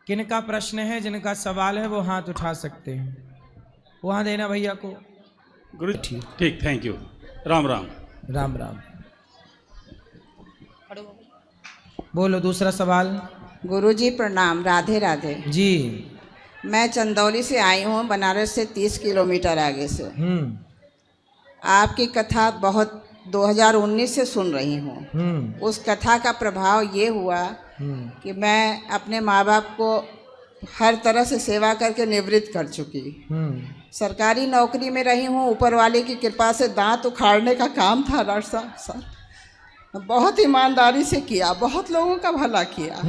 किनका प्रश्न है, जिनका सवाल है वो हाथ उठा सकते हैं। वहां देना भैया को। गुरु ठीक, थैंक यू। राम राम। राम राम। बोलो दूसरा सवाल। गुरुजी प्रणाम, राधे राधे जी। मैं चंदौली से आई हूँ, बनारस से 30 किलोमीटर आगे से। आपकी कथा बहुत 2019 से सुन रही हूँ। उस कथा का प्रभाव ये हुआ कि मैं अपने माँ बाप को हर तरह से सेवा करके निवृत्त कर चुकी। सरकारी नौकरी में रही हूँ, ऊपर वाले की कृपा से दांत उखाड़ने का काम था डॉक्टर साहब। बहुत ईमानदारी से किया, बहुत लोगों का भला किया।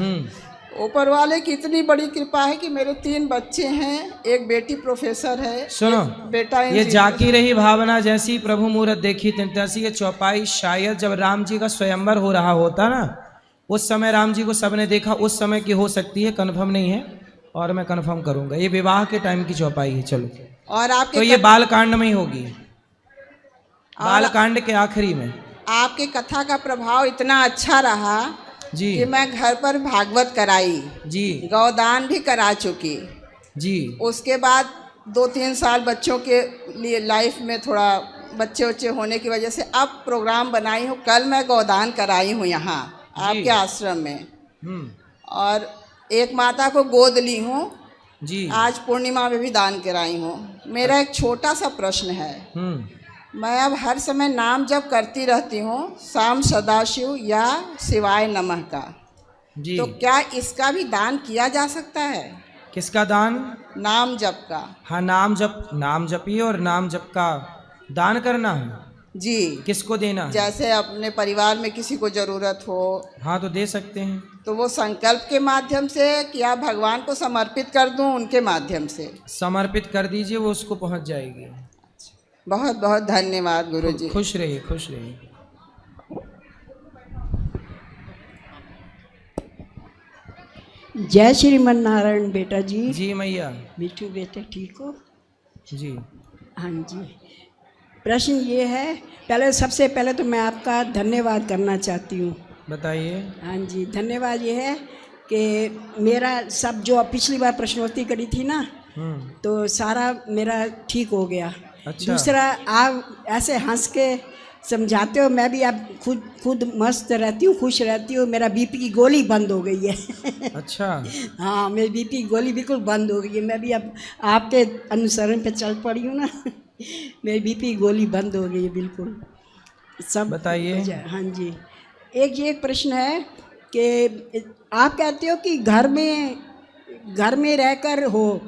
ऊपर वाले की इतनी बड़ी कृपा है कि मेरे 3 बच्चे हैं, एक बेटी प्रोफेसर है। सुनो, बेटा ये जाकी रही भावना जैसी प्रभु मूरत देखी तैसी। ये चौपाई शायद जब राम जी का स्वयंवर हो रहा होता ना, उस समय राम जी को सबने देखा, उस समय की हो सकती है, कंफर्म नहीं है और मैं कंफर्म करूंगा। ये विवाह के टाइम की चौपाई है। चलो, और आपके तो ये बालकांड में ही होगी, बालकांड के आखिरी में। आपके कथा का प्रभाव इतना अच्छा रहा जी कि मैं घर पर भागवत कराई जी, गौदान भी करा चुकी जी। उसके बाद 2-3 साल बच्चों के लिए लाइफ में थोड़ा बच्चे होने की वजह से अब प्रोग्राम बनाई हूँ। कल मैं गौदान कराई हूँ यहाँ आपके आश्रम में, और एक माता को गोद ली हूँ जी। आज पूर्णिमा में भी दान कराई हूँ। मेरा एक छोटा सा प्रश्न है। मैं अब हर समय नाम जप करती रहती हूँ, शाम सदाशिव या शिवाय नमः का जी। तो क्या इसका भी दान किया जा सकता है? किसका दान? नाम जप का। हाँ, नाम जपिए और नाम जप का दान करना है जी। किसको देना है? जैसे अपने परिवार में किसी को जरूरत हो। हाँ, तो दे सकते हैं। तो वो संकल्प के माध्यम से क्या भगवान को समर्पित कर दूं? उनके माध्यम से समर्पित कर दीजिए, वो उसको पहुंच जाएगी। बहुत बहुत धन्यवाद गुरुजी। खुश रहिए, खुश रहिए। जय श्रीमन नारायण बेटा जी। जी मैया। मिठू बेटे ठीक हो? जी हाँ जी। प्रश्न ये है, सबसे पहले तो मैं आपका धन्यवाद करना चाहती हूँ। बताइए। हाँ जी, धन्यवाद ये है कि मेरा सब जो पिछली बार प्रश्नोत्तरी करी थी ना, तो सारा मेरा ठीक हो गया। अच्छा। दूसरा, आप ऐसे हंस के समझाते हो, मैं भी अब खुद मस्त रहती हूँ, खुश रहती हूँ। मेरा बीपी की गोली बंद हो गई है। अच्छा। हाँ, मेरी बीपी की गोली बिल्कुल बंद हो गई है। मैं भी अब आपके अनुसरण पे चल पड़ी हूँ ना। मेरी बीपी की गोली बंद हो गई है बिल्कुल। सब बताइए। हाँ जी। एक प्रश्न है कि आप कहते हो कि घर में रहकर हो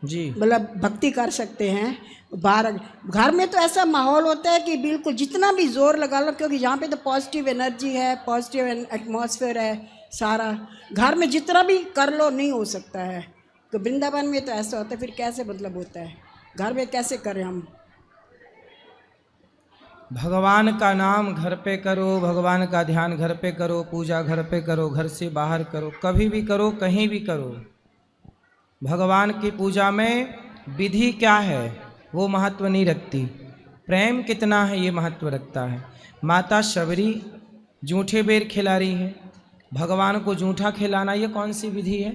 जी, मतलब भक्ति कर सकते हैं। बाहर घर में तो ऐसा माहौल होता है कि बिल्कुल जितना भी जोर लगा लो, क्योंकि यहाँ पे तो पॉजिटिव एनर्जी है, पॉजिटिव एटमॉस्फेयर है सारा। घर में जितना भी कर लो नहीं हो सकता है। तो वृंदावन में तो ऐसा होता है, फिर कैसे मतलब होता है? घर में कैसे करें हम? भगवान का नाम घर पे करो, भगवान का ध्यान घर पे करो, पूजा घर पे करो, घर से बाहर करो, कभी भी करो, कहीं भी करो। भगवान की पूजा में विधि क्या है वो महत्व नहीं रखती, प्रेम कितना है ये महत्व रखता है। माता शबरी जूठे बेर खिला रही है, भगवान को जूठा खिलाना ये कौन सी विधि है?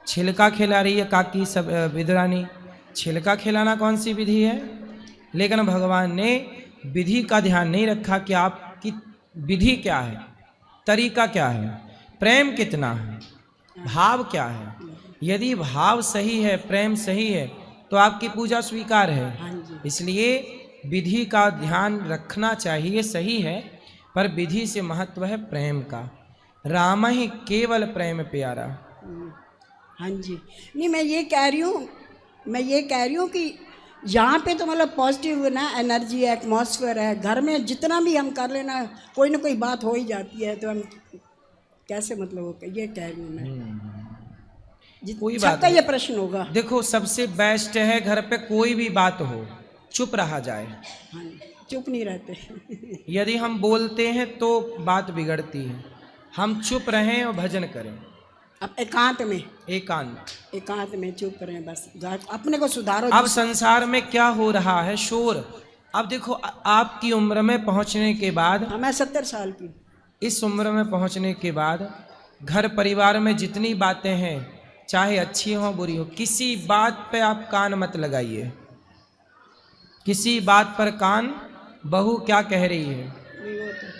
छिलका खिला रही है काकी सब विद्रानी, छिलका खिलाना कौन सी विधि है? लेकिन भगवान ने विधि का ध्यान नहीं रखा कि आपकी विधि क्या है, तरीका क्या है, प्रेम कितना है, भाव क्या है। यदि भाव सही है, प्रेम सही है, तो आपकी पूजा स्वीकार है। इसलिए विधि का ध्यान रखना चाहिए, सही है, पर विधि से महत्व है प्रेम का। राम ही केवल प्रेम प्यारा। हाँ जी। नहीं, मैं ये कह रही हूँ कि यहाँ पे तो मतलब पॉजिटिव ना एनर्जी है, एटमॉस्फेयर है। घर में जितना भी हम कर लेना, कोई ना कोई बात हो ही जाती है, तो हम कैसे मतलब होगा, ये कह रही हूँ मैं। कोई बात का ये प्रश्न होगा। देखो, सबसे बेस्ट है घर पे कोई भी बात हो चुप रहा जाए। हाँ, चुप नहीं रहते। यदि हम बोलते हैं तो बात बिगड़ती है। हम चुप रहें और भजन करें। अब एकांत में चुप रहें, बस अपने को सुधारो। अब संसार में क्या हो रहा है, शोर। अब देखो, आपकी उम्र में पहुंचने के बाद, मैं 70 साल की, इस उम्र में पहुंचने के बाद घर परिवार में जितनी बातें हैं चाहे अच्छी हो बुरी हो, किसी बात पे आप कान मत लगाइए। किसी बात पर कान, बहू क्या कह रही है,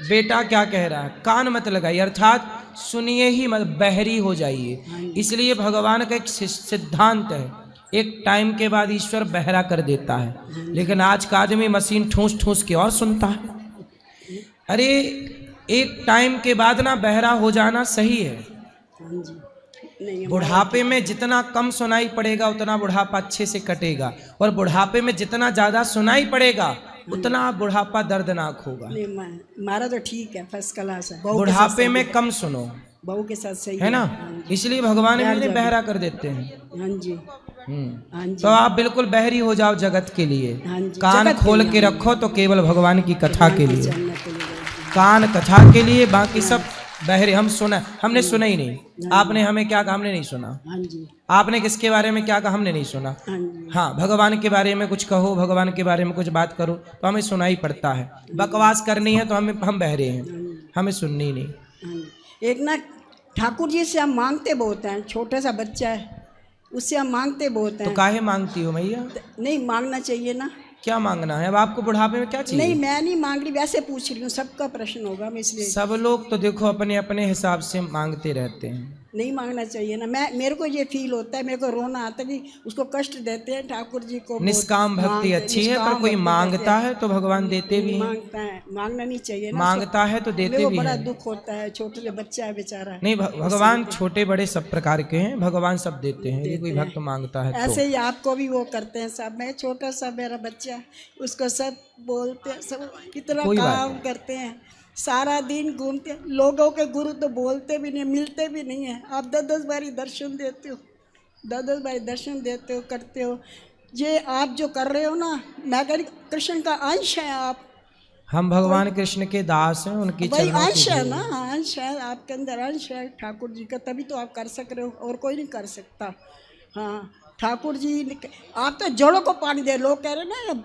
बेटा क्या कह रहा है, कान मत लगाइए, अर्थात सुनिए ही मत, बहरी हो जाइए। इसलिए भगवान का एक सिद्धांत है, एक टाइम के बाद ईश्वर बहरा कर देता है, लेकिन आज का आदमी मशीन ठूस ठूस के और सुनता है। अरे एक टाइम के बाद ना बहरा हो जाना सही है। बुढ़ापे में जितना कम सुनाई पड़ेगा उतना बुढ़ापा अच्छे से कटेगा, और बुढ़ापे में जितना ज्यादा सुनाई पड़ेगा उतना बुढ़ापा दर्दनाक होगा। हमारा तो ठीक है, फर्स्ट क्लास है। बुढ़ापे में कम सुनो, बहू के साथ सही है ना, इसलिए भगवान भी बहरा कर देते हैं। हाँ जी, हाँ जी। तो आप बिल्कुल बहरी हो जाओ जगत के लिए, हाँ जी, कान जगत खोल के रखो तो केवल भगवान की कथा के लिए, कान कथा के लिए, बाकी सब बहरे। हम सुना, हमने सुना ही नहीं। आपने हमें क्या कहा, हमने नहीं सुना। हाँ जी। आपने किसके बारे में क्या कहा, हमने नहीं सुना। हाँ, भगवान के बारे में कुछ कहो, भगवान के बारे में कुछ बात करो तो हमें सुना ही पड़ता है। बकवास करनी है तो हम बहरे हैं, हमें सुननी ही नहीं। एक ना ठाकुर जी से हम मांगते बहुत हैं, छोटा सा बच्चा है उससे हम मांगते बहुत हैं। तो काहे मांगती हो मैया? नहीं मांगना चाहिए ना। क्या मांगना है अब आपको, बुढ़ापे में क्या चाहिए? नहीं मैं नहीं मांग रही, वैसे पूछ रही हूँ, सबका प्रश्न होगा, मैं इसलिए। सब लोग तो देखो अपने अपने हिसाब से मांगते रहते हैं। नहीं मांगना चाहिए ना। मेरे को ये फील होता है, मेरे को रोना आता है कि उसको कष्ट देते हैं ठाकुर जी को। निष्काम भक्ति अच्छी है, पर कोई मांगता है तो भगवान देते भी हैं। मांगता है, मांगना नहीं चाहिए ना। मांगता है तो देते भी बड़ा हैं। दुख होता है, छोटे से बच्चा है बेचारा। नहीं, भगवान छोटे बड़े सब प्रकार के हैं, भगवान सब देते हैं, यदि कोई भक्त मांगता है तो। ऐसे ही आपको भी वो करते हैं सब। मैं छोटा सा मेरा बच्चा, उसको सब बोलते हैं, सब कितना काम करते हैं, सारा दिन घूमते हैं। लोगों के गुरु तो बोलते भी नहीं, मिलते भी नहीं है। आप 10-10 बारी दर्शन देते हो, 10-10 बारी दर्शन देते हो, करते हो। ये आप जो कर रहे हो ना, मैं कह रही कृष्ण का अंश है आप। हम भगवान कृष्ण के दास हैं, उनकी भाई चरणों अंश की है धूल। ना, अंश है आपके अंदर, अंश है ठाकुर जी का, तभी तो आप कर सक रहे हो, और कोई नहीं कर सकता। हाँ, ठाकुर जी आप तो जड़ों को पानी दे। लोग कह रहे हैं ना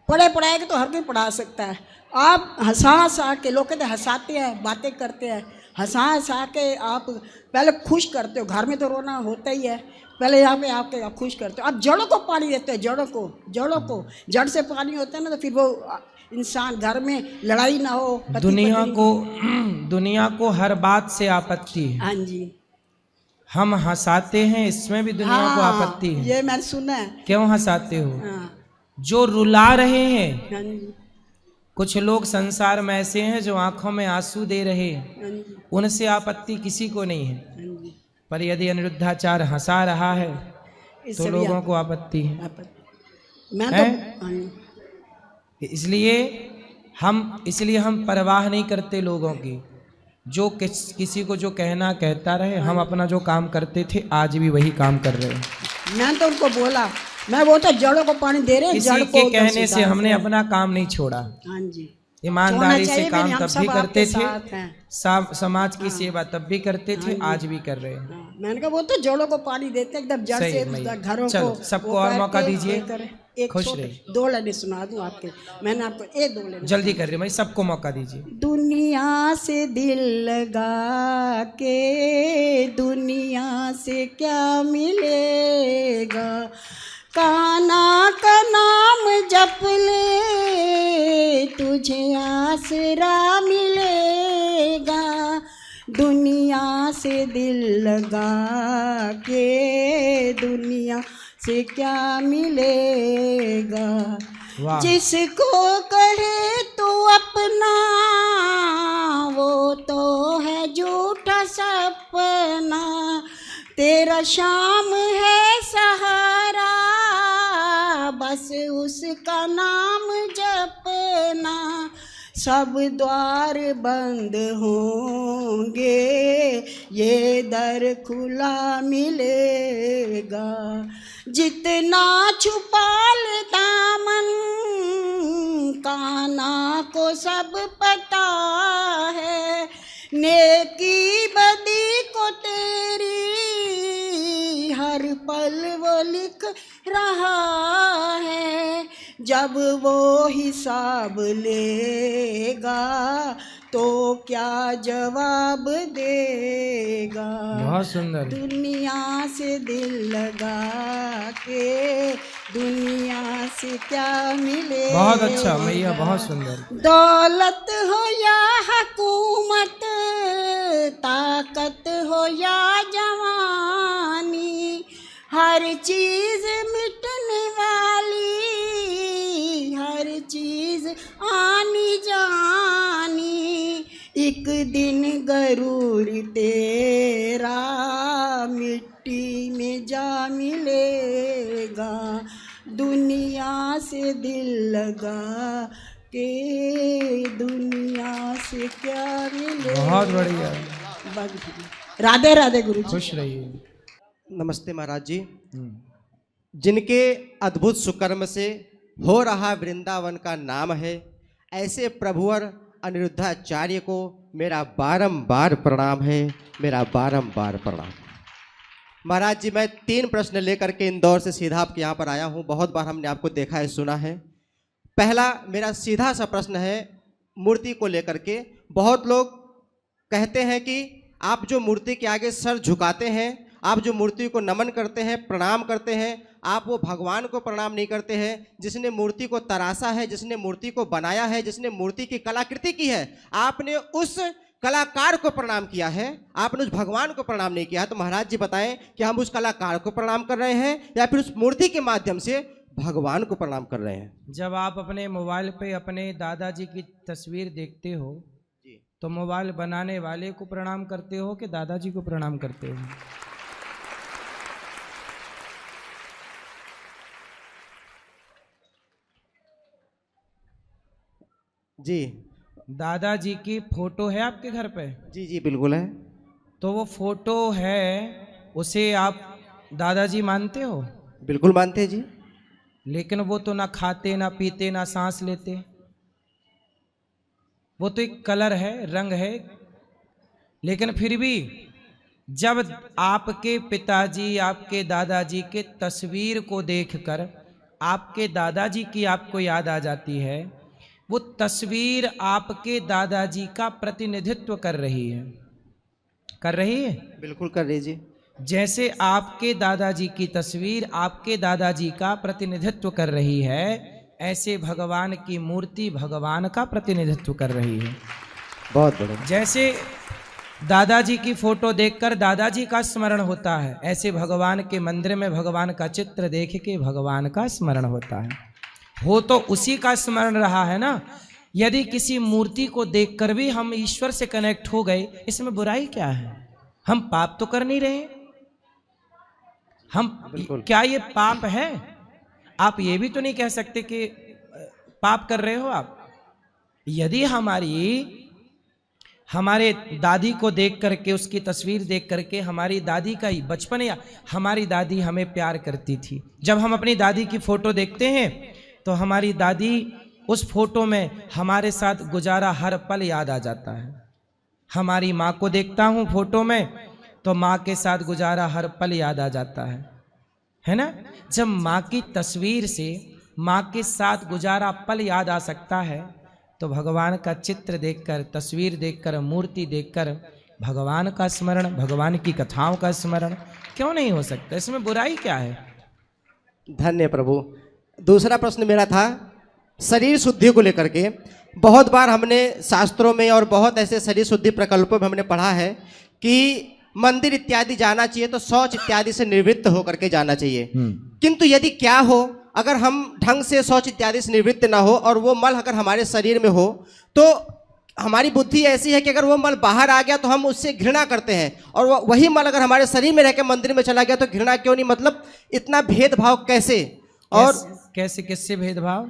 पढ़े पढ़ाएगा तो हर कोई पढ़ा सकता है। आप हंसा हंसा के, लोग कहते हंसाते हैं, बातें करते हैं, हंसा हंसा के आप पहले खुश करते हो। घर में तो रोना होता ही है, पहले यहाँ पे आप खुश करते हो। आप जड़ों को पानी देते हो, जड़ों को जड़ से पानी होता है ना, तो फिर वो इंसान, घर में लड़ाई ना हो। दुनिया को हर बात से आपत्ति है। हाँ जी, हम हंसाते हैं, इसमें भी दुनिया को आपत्ति है। ये मैंने सुना है। क्यों हंसाते हो? जो रुला रहे हैं, हाँ जी, कुछ लोग संसार में ऐसे हैं जो आंखों में आंसू दे रहे हैं, उनसे आपत्ति किसी को नहीं है। पर यदि अनिरुद्धाचार्य हंसा रहा है तो लोगों को आपत्ति है। इसलिए हम परवाह नहीं करते लोगों की। जो किसी को जो कहना कहता रहे, हम अपना जो काम करते थे आज भी वही काम कर रहे हैं। मैं तो उनको बोला, मैं वो तो जड़ों को पानी दे रहे हैं, किसी के कहने से हमने अपना काम नहीं छोड़ा। हाँ जी, ईमानदारी से काम तब भी करते थे, समाज की सेवा तब भी करते थे, आज भी कर रहे हैं। मैंने कहा वो तो जड़ों को पानी देते एकदम जड़ से, घरों को। सबको और मौका दीजिए, खुश रहे। 2 लाइनें सुना दूं आपके, मैंने आपको 2 लाइनें जल्दी कर रही भाई, सबको मौका दीजिए। दुनिया से दिल लगा के दुनिया से क्या मिलेगा, कान्हा का नाम जप ले तुझे आसरा मिलेगा। दुनिया से दिल लगा के दुनिया से क्या मिलेगा, जिसको कहे तो अपना वो तो है झूठा सपना, तेरा शाम है सहारा बस उसका नाम जपना। सब द्वार बंद होंगे ये दर खुला मिलेगा, जितना छुपा ले दामन कान्हा को सब पता है, नेकी बदी को तेरी हर पल वो लिख रहा है। जब वो हिसाब लेगा तो क्या जवाब देगा। बहुत सुंदर। दुनिया से दिल लगा के दुनिया से क्या मिले। बहुत अच्छा मैया, बहुत सुंदर। दौलत हो या हुकूमत, ताकत हो या जवानी, हर चीज मिटने वाली, हर चीज आनी जानी, एक दिन गरूर तेरा मिट्टी में जा मिलेगा। दुनिया से दिल लगा के दुनिया से क्या मिलेगा। बहुत बढ़िया। राधे राधे गुरु जी। खुश रहिए। नमस्ते महाराज जी। जिनके अद्भुत सुकर्म से हो रहा वृंदावन का नाम है, ऐसे प्रभुवर अनिरुद्धाचार्य को मेरा बारंबार प्रणाम है, मेरा बारंबार प्रणाम। महाराज जी, मैं 3 प्रश्न लेकर के इंदौर से सीधा आपके यहाँ पर आया हूँ। बहुत बार हमने आपको देखा है, सुना है। पहला मेरा सीधा सा प्रश्न है मूर्ति को लेकर के। बहुत लोग कहते हैं कि आप जो मूर्ति के आगे सर झुकाते हैं, आप जो मूर्ति को नमन करते हैं, प्रणाम करते हैं, आप वो भगवान को प्रणाम नहीं करते हैं जिसने मूर्ति को तराशा है, जिसने मूर्ति को बनाया है, जिसने मूर्ति की कलाकृति की है। आपने उस कलाकार को प्रणाम किया है, आपने उस भगवान को प्रणाम नहीं किया है। तो महाराज जी बताएं कि हम उस कलाकार को प्रणाम कर रहे हैं या फिर उस मूर्ति के माध्यम से भगवान को प्रणाम कर रहे हैं। जब आप अपने मोबाइल पे अपने दादाजी की तस्वीर देखते हो तो मोबाइल बनाने वाले को प्रणाम करते हो कि दादाजी को प्रणाम करते हो? जी, दादाजी की फोटो है आपके घर पे? जी जी बिल्कुल है। तो वो फोटो है, उसे आप दादाजी मानते हो? बिल्कुल मानते हैं जी। लेकिन वो तो ना खाते, ना पीते, ना सांस लेते। वो तो एक कलर है, रंग है। लेकिन फिर भी जब आपके पिताजी, आपके दादाजी के तस्वीर को देखकर आपके दादाजी की आपको याद आ जाती है, वो तस्वीर आपके दादाजी का प्रतिनिधित्व कर रही है। कर रही है? बिल्कुल कर रही जी। जैसे आपके दादाजी की तस्वीर आपके दादाजी का प्रतिनिधित्व कर रही है, ऐसे भगवान की मूर्ति भगवान का प्रतिनिधित्व कर रही है। बहुत बढ़िया। जैसे दादाजी की फोटो देखकर दादाजी का स्मरण होता है, ऐसे भगवान के मंदिर में भगवान का चित्र देख के भगवान का स्मरण होता है। हो तो उसी का स्मरण रहा है ना। यदि किसी मूर्ति को देखकर भी हम ईश्वर से कनेक्ट हो गए, इसमें बुराई क्या है? हम पाप तो कर नहीं रहे। हम क्या ये पाप है? आप ये भी तो नहीं कह सकते कि पाप कर रहे हो आप। यदि हमारे दादी को देख करके, उसकी तस्वीर देख करके हमारी दादी का ही बचपन, या हमारी दादी हमें प्यार करती थी, जब हम अपनी दादी की फोटो देखते हैं तो हमारी दादी, उस फोटो में हमारे साथ गुजारा हर पल याद आ जाता है। हमारी माँ को देखता हूँ फोटो में तो माँ के साथ गुजारा हर पल याद आ जाता है ना। जब माँ की तस्वीर से माँ के साथ गुजारा पल याद आ सकता है तो भगवान का चित्र देखकर, तस्वीर देखकर, मूर्ति देखकर भगवान का स्मरण, भगवान की कथाओं का स्मरण क्यों नहीं हो सकता? इसमें बुराई क्या है? धन्य प्रभु। दूसरा प्रश्न मेरा था शरीर शुद्धि को लेकर के। बहुत बार हमने शास्त्रों में और बहुत ऐसे शरीर शुद्धि प्रकल्पों में हमने पढ़ा है कि मंदिर इत्यादि जाना चाहिए तो शौच इत्यादि से निवृत्त होकर के जाना चाहिए। किंतु यदि क्या हो, अगर हम ढंग से शौच इत्यादि से निवृत्त ना हो और वो मल अगर हमारे शरीर में हो, तो हमारी बुद्धि ऐसी है कि अगर वो मल बाहर आ गया तो हम उससे घृणा करते हैं, और वही मल अगर हमारे शरीर में रह के मंदिर में चला गया तो घृणा क्यों नहीं? मतलब इतना भेदभाव कैसे? और कैसे, किससे भेदभाव?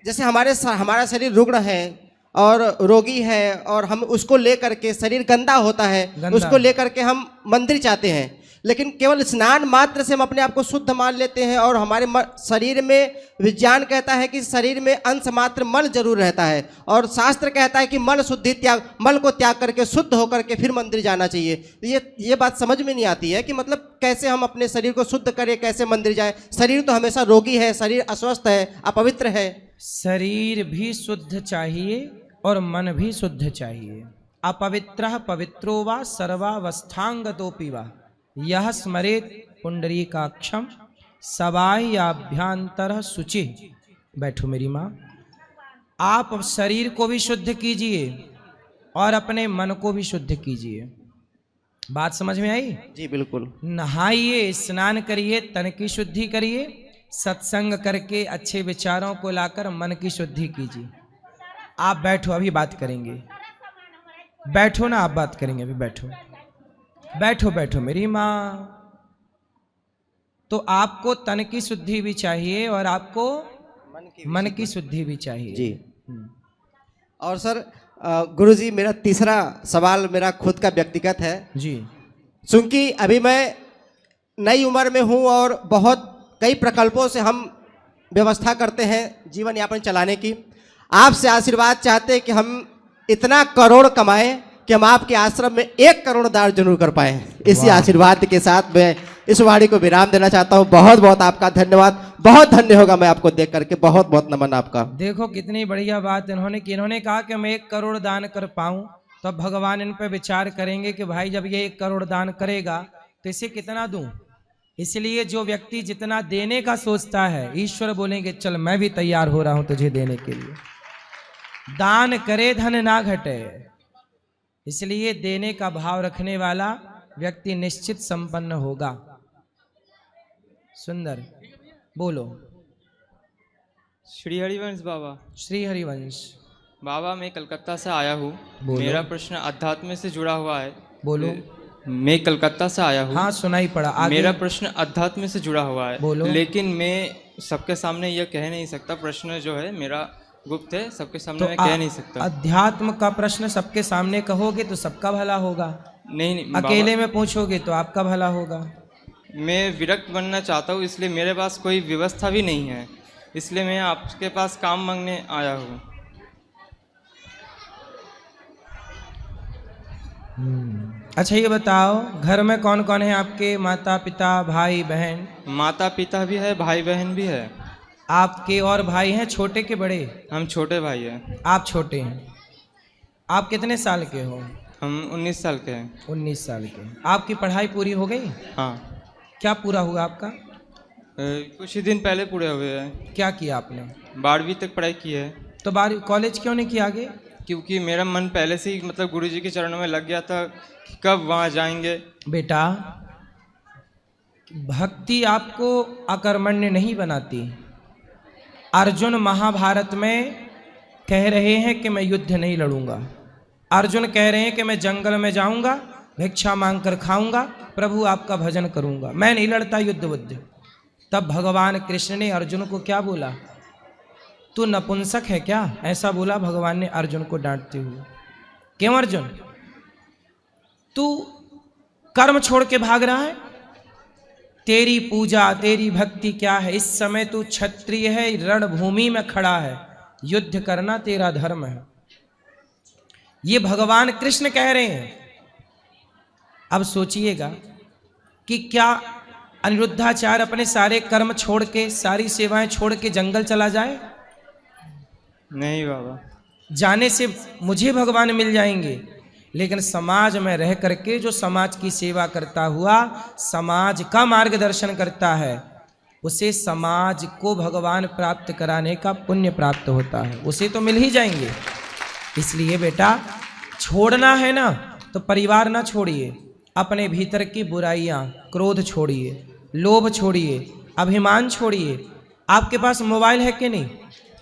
जैसे हमारा शरीर रुग्ण है और रोगी है और हम उसको लेकर के, शरीर गंदा होता है, उसको लेकर के हम मंदिर जाते हैं, लेकिन केवल स्नान मात्र से हम अपने आप को शुद्ध मान लेते हैं। और हमारे शरीर में विज्ञान कहता है कि शरीर में अंश मात्र मल जरूर रहता है, और शास्त्र कहता है कि मल शुद्धि त्याग, मल को त्याग करके शुद्ध होकर के फिर मंदिर जाना चाहिए। ये बात समझ में नहीं आती है कि मतलब कैसे हम अपने शरीर को शुद्ध करें, कैसे मंदिर जाए? शरीर तो हमेशा रोगी है, शरीर अस्वस्थ है, अपवित्र है। शरीर भी शुद्ध चाहिए और मन भी शुद्ध चाहिए। अपवित्रः पवित्रो वा सर्वावस्थांगतोऽपि वा यह स्मरेत पुंडरीकाक्षम सबाह्याभ्यंतरः शुचिः। बैठो मेरी माँ। आप शरीर को भी शुद्ध कीजिए और अपने मन को भी शुद्ध कीजिए। बात समझ में आई? जी बिल्कुल। नहाइए, स्नान करिए, तन की शुद्धि करिए, सत्संग करके अच्छे विचारों को लाकर मन की शुद्धि कीजिए। आप बैठो, अभी बात करेंगे। बैठो ना, आप बात करेंगे, अभी बैठो बैठो बैठो मेरी माँ। तो आपको तन की शुद्धि भी चाहिए और आपको मन की शुद्धि भी चाहिए जी। और सर गुरुजी, मेरा तीसरा सवाल मेरा खुद का व्यक्तिगत है जी। क्योंकि अभी मैं नई उम्र में हूँ और बहुत कई प्रकल्पों से हम व्यवस्था करते हैं जीवन यापन चलाने की। आपसे आशीर्वाद चाहते हैं कि हम इतना करोड़ कमाएं कि हम आपके आश्रम में 1 करोड़ दान जरूर कर पाए। इसी आशीर्वाद के साथ मैं इस वाणी को विराम देना चाहता हूँ। बहुत बहुत आपका धन्यवाद। बहुत धन्य होगा मैं आपको देख करके। बहुत बहुत नमन आपका। देखो कितनी बढ़िया बात इन्होंने की। इन्होंने कहा कि मैं 1 करोड़ दान कर पाऊं, तो अब भगवान इन पे विचार करेंगे कि भाई जब ये 1 करोड़ दान करेगा तो इसे कितना दूं। इसलिए जो व्यक्ति जितना देने का सोचता है, ईश्वर बोलेंगे चल मैं भी तैयार हो रहा हूं तुझे देने के लिए। दान करे धन ना घटे। इसलिए देने का भाव रखने वाला व्यक्ति निश्चित संपन्न होगा। सुंदर बोलो। श्री हरिवंश बाबा। श्री हरिवंश बाबा, मैं कलकत्ता से आया हूँ। मेरा प्रश्न अध्यात्म से जुड़ा हुआ है। बोलो। मैं कलकत्ता से आया हूँ। हाँ सुनाई पड़ा। आगे। मेरा प्रश्न अध्यात्म से जुड़ा हुआ है। बोलो। लेकिन मैं सबके सामने यह कह नहीं सकता। प्रश्न जो है मेरा गुप्त है, सबके सामने मैं कह नहीं सकता। अध्यात्म का प्रश्न सबके सामने कहोगे तो सबका भला होगा। नहीं अकेले में पूछोगे तो आपका भला होगा। मैं विरक्त बनना चाहता हूँ, इसलिए मेरे पास कोई व्यवस्था भी नहीं है। इसलिए मैं आपके पास काम मांगने आया हूँ। अच्छा ये बताओ, घर में कौन कौन है आपके? माता पिता भाई बहन? माता पिता भी है, भाई बहन भी है। आपके और भाई हैं छोटे के बड़े? हम छोटे भाई हैं। आप छोटे हैं। आप कितने साल के हो? हम 19 साल के हैं। 19 साल के। आपकी पढ़ाई पूरी हो गई? हाँ। क्या पूरा हुआ आपका? कुछ ही दिन पहले पूरे हुए हैं। क्या किया आपने? 12वीं तक पढ़ाई की है। तो 12वीं कॉलेज क्यों नहीं किया आगे? क्योंकि मेरा मन पहले से ही मतलब गुरुजी के चरणों में लग गया था कि कब वहाँ जाएंगे। बेटा, भक्ति आपको अकर्मण्य नहीं बनाती। अर्जुन महाभारत में कह रहे हैं कि मैं युद्ध नहीं लड़ूंगा। अर्जुन कह रहे हैं कि मैं जंगल में जाऊंगा, भिक्षा मांगकर खाऊंगा, प्रभु आपका भजन करूंगा, मैं नहीं लड़ता युद्ध बुद्ध। तब भगवान कृष्ण ने अर्जुन को क्या बोला? तू नपुंसक है क्या? ऐसा बोला भगवान ने अर्जुन को डांटते हुए। क्यों अर्जुन, तू कर्म छोड़ के भाग रहा है? तेरी पूजा तेरी भक्ति क्या है? इस समय तू क्षत्रिय है, रणभूमि में खड़ा है, युद्ध करना तेरा धर्म है। ये भगवान कृष्ण कह रहे हैं। अब सोचिएगा कि क्या अनिरुद्धाचार्य अपने सारे कर्म छोड़ के, सारी सेवाएं छोड़ के जंगल चला जाए? नहीं बाबा। जाने से मुझे भगवान मिल जाएंगे, लेकिन समाज में रह करके जो समाज की सेवा करता हुआ समाज का मार्गदर्शन करता है, उसे समाज को भगवान प्राप्त कराने का पुण्य प्राप्त होता है, उसे तो मिल ही जाएंगे। इसलिए बेटा, छोड़ना है ना तो परिवार ना छोड़िए, अपने भीतर की बुराइयां, क्रोध छोड़िए, लोभ छोड़िए, अभिमान छोड़िए। आपके पास मोबाइल है कि नहीं?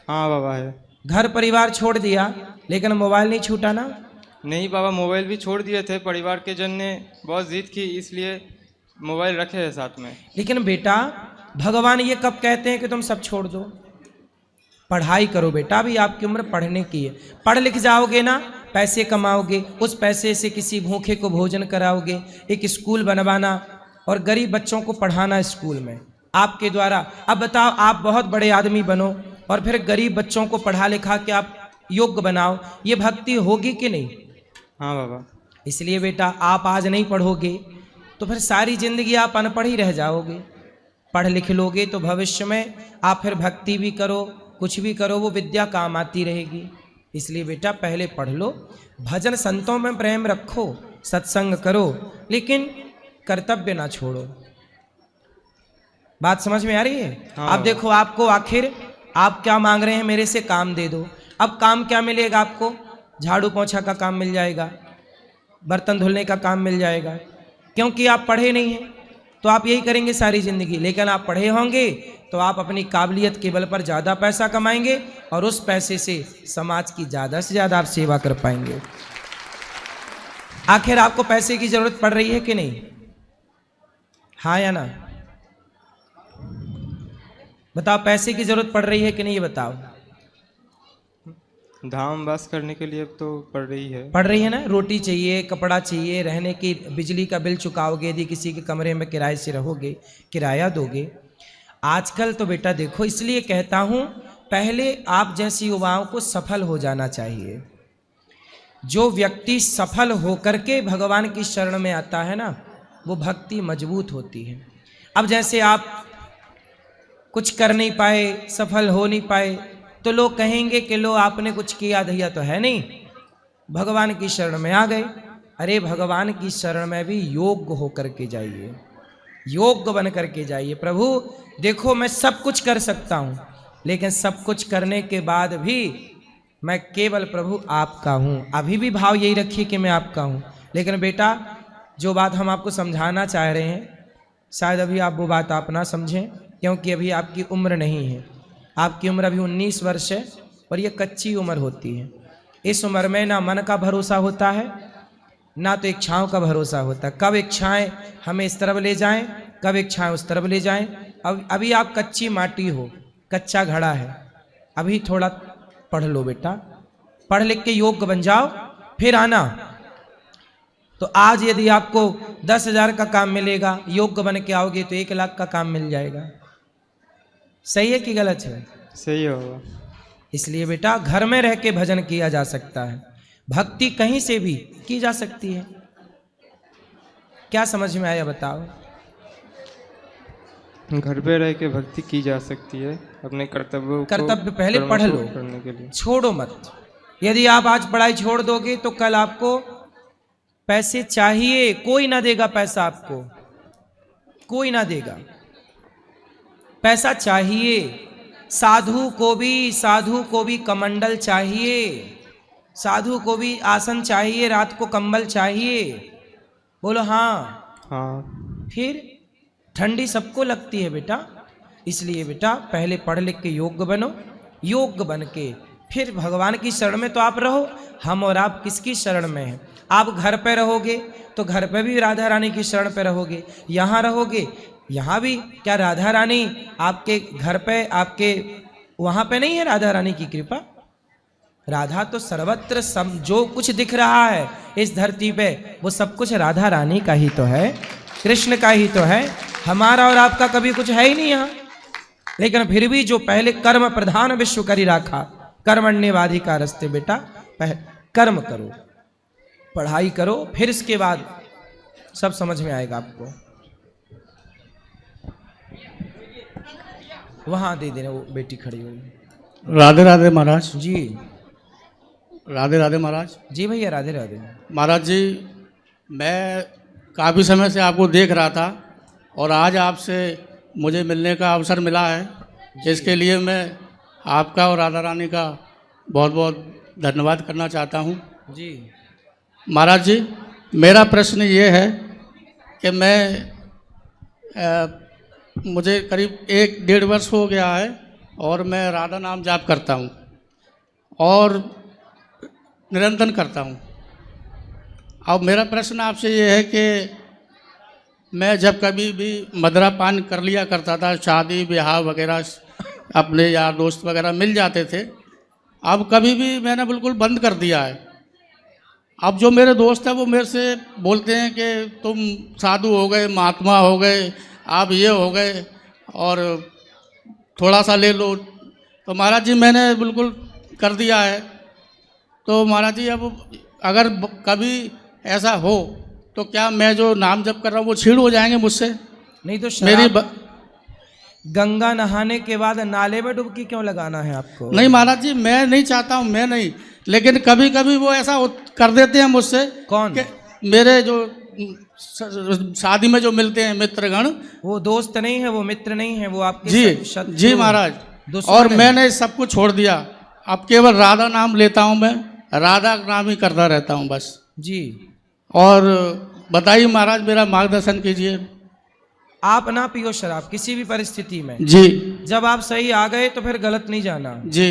हाँ बाबा है। घर परिवार छोड़ दिया लेकिन मोबाइल नहीं छूटा ना? नहीं बाबा, मोबाइल भी छोड़ दिए थे। परिवार के जन ने बहुत जिद की, इसलिए मोबाइल रखे हैं साथ में। लेकिन बेटा, भगवान ये कब कहते हैं कि तुम सब छोड़ दो? पढ़ाई करो बेटा, अभी आपकी उम्र पढ़ने की है। पढ़ लिख जाओगे ना, पैसे कमाओगे, उस पैसे से किसी भूखे को भोजन कराओगे, एक स्कूल बनवाना और गरीब बच्चों को पढ़ाना स्कूल में आपके द्वारा। अब बताओ, आप बहुत बड़े आदमी बनो और फिर गरीब बच्चों को पढ़ा लिखा के आप योग्य बनाओ, ये भक्ति होगी कि नहीं? हाँ बाबा। इसलिए बेटा, आप आज नहीं पढ़ोगे तो फिर सारी जिंदगी आप अनपढ़ ही रह जाओगे। पढ़ लिख लोगे तो भविष्य में आप फिर भक्ति भी करो, कुछ भी करो, वो विद्या काम आती रहेगी। इसलिए बेटा पहले पढ़ लो, भजन संतों में प्रेम रखो, सत्संग करो, लेकिन कर्तव्य ना छोड़ो। बात समझ में आ रही है? हाँ। अब देखो, आपको आखिर आप क्या मांग रहे हैं? मेरे से काम दे दो। अब काम क्या मिलेगा आपको? झाड़ू पोछा का काम मिल जाएगा, बर्तन धुलने का काम मिल जाएगा, क्योंकि आप पढ़े नहीं हैं। तो आप यही करेंगे सारी जिंदगी। लेकिन आप पढ़े होंगे तो आप अपनी काबिलियत के बल पर ज़्यादा पैसा कमाएंगे और उस पैसे से समाज की ज़्यादा से ज़्यादा आप सेवा कर पाएंगे। आखिर आपको पैसे की जरूरत पड़ रही है कि नहीं? हाँ या ना? बताओ, पैसे की जरूरत पड़ रही है कि नहीं, ये बताओ। धाम वास करने के लिए तो पड़ रही है। पड़ रही है ना? रोटी चाहिए, कपड़ा चाहिए, रहने की, बिजली का बिल चुकाओगे, यदि किसी के कमरे में किराए से रहोगे, किराया दोगे। आजकल तो बेटा देखो, इसलिए कहता हूं पहले आप जैसी युवाओं को सफल हो जाना चाहिए। जो व्यक्ति सफल होकर के भगवान की शरण में आता है ना, वो भक्ति मजबूत होती है। अब जैसे आप कुछ कर नहीं पाए, सफल हो नहीं पाए, तो लोग कहेंगे कि लो आपने कुछ किया धैया तो है नहीं, भगवान की शरण में आ गए। अरे भगवान की शरण में भी योग्य होकर के जाइए, योग्य बन करके जाइए। प्रभु देखो, मैं सब कुछ कर सकता हूँ, लेकिन सब कुछ करने के बाद भी मैं केवल प्रभु आपका हूँ। अभी भी भाव यही रखिए कि मैं आपका हूँ। लेकिन बेटा, जो बात हम आपको समझाना चाह रहे हैं, शायद अभी आप वो बात आप ना समझें, क्योंकि अभी आपकी उम्र नहीं है। आपकी उम्र अभी 19 वर्ष है और ये कच्ची उम्र होती है। इस उम्र में ना मन का भरोसा होता है, ना तो इच्छाओं का भरोसा होता है। कब इच्छाएं हमें इस तरफ ले जाएं, कब इच्छाएं उस तरफ ले जाएं। अभी आप कच्ची माटी हो, कच्चा घड़ा है। अभी थोड़ा पढ़ लो बेटा, पढ़ लिख के योग्य बन जाओ, फिर आना। तो आज यदि आपको 10,000 का काम मिलेगा, योग्य बन के आओगे तो 1 लाख का काम मिल जाएगा। सही है कि गलत है? सही होगा। इसलिए बेटा घर में रह के भजन किया जा सकता है, भक्ति कहीं से भी की जा सकती है। क्या समझ में आया बताओ? घर पे रह के भक्ति की जा सकती है, अपने कर्तव्य पहले पढ़ लो, करने के लिए छोड़ो मत। यदि आप आज पढ़ाई छोड़ दोगे तो कल आपको पैसे चाहिए, कोई ना देगा पैसा आपको, कोई ना देगा। पैसा चाहिए, साधु को भी कमंडल चाहिए, साधु को भी आसन चाहिए, रात को कंबल चाहिए। बोलो हाँ। हाँ। फिर ठंडी सबको लगती है बेटा। इसलिए बेटा पहले पढ़ लिख के योग्य बनो, योग्य बन के फिर भगवान की शरण में तो आप रहो। हम और आप किसकी शरण में हैं? आप घर पे रहोगे तो घर पे भी राधा रानी की शरण पे रहोगे, यहाँ रहोगे यहाँ भी। क्या राधा रानी आपके घर पे, आपके वहाँ पे नहीं है राधा रानी की कृपा? राधा तो सर्वत्र जो कुछ दिख रहा है इस धरती पे, वो सब कुछ राधा रानी का ही तो है, कृष्ण का ही तो है। हमारा और आपका कभी कुछ है ही नहीं यहाँ। लेकिन फिर भी जो पहले कर्म प्रधान विश्व करी राखा, कर्मण्यवाधिकार रस्ते। बेटा कर्म करो, पढ़ाई करो, फिर इसके बाद सब समझ में आएगा आपको। वहां दे देना, वो बेटी खड़ी हुई। राधे राधे महाराज जी। राधे राधे महाराज जी भैया, राधे राधे महाराज जी। मैं काफ़ी समय से आपको देख रहा था और आज आपसे मुझे मिलने का अवसर मिला है, जिसके लिए मैं आपका और राधा रानी का बहुत बहुत धन्यवाद करना चाहता हूँ जी। महाराज जी, मेरा प्रश्न ये है कि मैं मुझे करीब 1-1.5 वर्ष हो गया है और मैं राधा नाम जाप करता हूँ और निरंतर करता हूँ। अब मेरा प्रश्न आपसे ये है कि मैं जब कभी भी मदिरा पान कर लिया करता था, शादी ब्याह वगैरह अपने यार दोस्त वगैरह मिल जाते थे, अब कभी भी मैंने बिल्कुल बंद कर दिया है। अब जो मेरे दोस्त हैं वो मेरे से बोलते हैं कि तुम साधु हो गए, महात्मा हो गए, आप ये हो गए और थोड़ा सा ले लो। तो महाराज जी मैंने बिल्कुल कर दिया है। तो महाराज जी अब अगर कभी ऐसा हो तो क्या मैं जो नाम जप कर रहा हूँ वो छीड़ हो जाएंगे मुझसे? नहीं तो मेरी गंगा नहाने के बाद नाले में डुबकी क्यों लगाना है आपको? नहीं महाराज जी, मैं नहीं चाहता हूँ, मैं नहीं, लेकिन कभी कभी वो ऐसा कर देते हैं मुझसे। कौन? कि मेरे जो शादी में जो मिलते हैं मित्रगण, वो दोस्त नहीं है, वो मित्र नहीं है, वो आपके जी शत्रु जी महाराज। दुश्मन और है। मैंने सब कुछ छोड़ दिया, अब केवल राधा नाम लेता हूँ, मैं राधा नाम ही करता रहता हूँ बस जी। और बताइए महाराज, मेरा मार्गदर्शन कीजिए। आप ना पियो शराब किसी भी परिस्थिति में। जी जब आप सही आ गए तो फिर गलत नहीं जाना। जी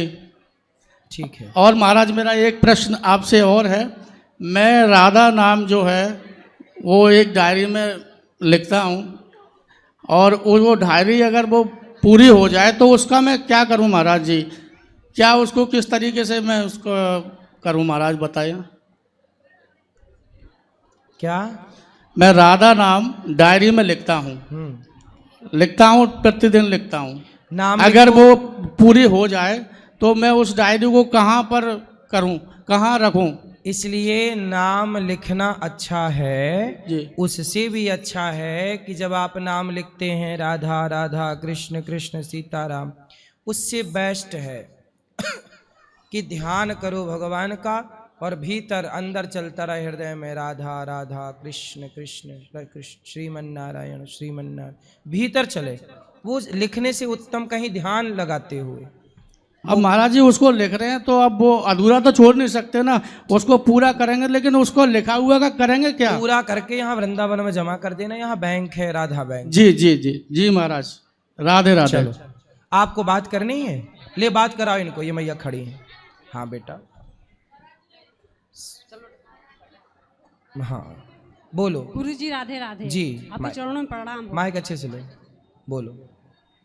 ठीक है। और महाराज मेरा एक प्रश्न आपसे और है। मैं राधा नाम जो है वो एक डायरी में लिखता हूँ, और वो डायरी अगर वो पूरी हो जाए तो उसका मैं क्या करूँ महाराज जी? क्या उसको किस तरीके से मैं उसको करूँ महाराज, बताइए। क्या? मैं राधा नाम डायरी में लिखता हूँ, प्रतिदिन लिखता हूँ। नाम अगर वो पूरी हो जाए तो मैं उस डायरी को कहाँ पर करूँ, कहाँ रखूँ? इसलिए नाम लिखना अच्छा है जी। उससे भी अच्छा है कि जब आप नाम लिखते हैं राधा राधा कृष्ण कृष्ण सीताराम, उससे बेस्ट है कि ध्यान करो भगवान का और भीतर अंदर चलता रहे हृदय में राधा राधा कृष्ण कृष्ण कृष्ण श्रीमन नारायण श्रीमन नारायण, भीतर चले। वो लिखने से उत्तम कहीं ध्यान लगाते हुए। अब महाराज जी उसको लिख रहे हैं तो अब वो अधूरा तो छोड़ नहीं सकते ना, उसको पूरा करेंगे, लेकिन उसको लिखा हुआ का करेंगे क्या? पूरा करके यहाँ वृंदावन में जमा कर देना, यहाँ बैंक है राधा बैंक। जी जी जी जी महाराज, राधे राधे। चलो, आपको बात करनी है, ले बात कराओ इनको, ये मैया खड़ी है। हाँ बेटा, हाँ बोलो। गुरुजी राधे राधे जी। आपके चरणों में प्रणाम हो। माइक अच्छे से लो, बोलो।